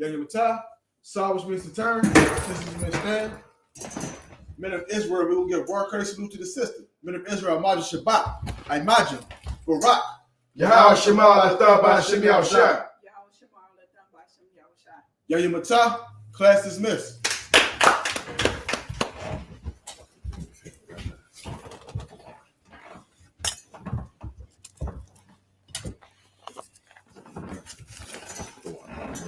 Yahanna, Saw, which means to turn. Sisters may stand. Men of Israel, we will give word courtesy salute to the sister. Men of Israel, Imagine Shabbat, Imagine Barak. Yahweh Shem Yahshua. Yahanna, class dismissed.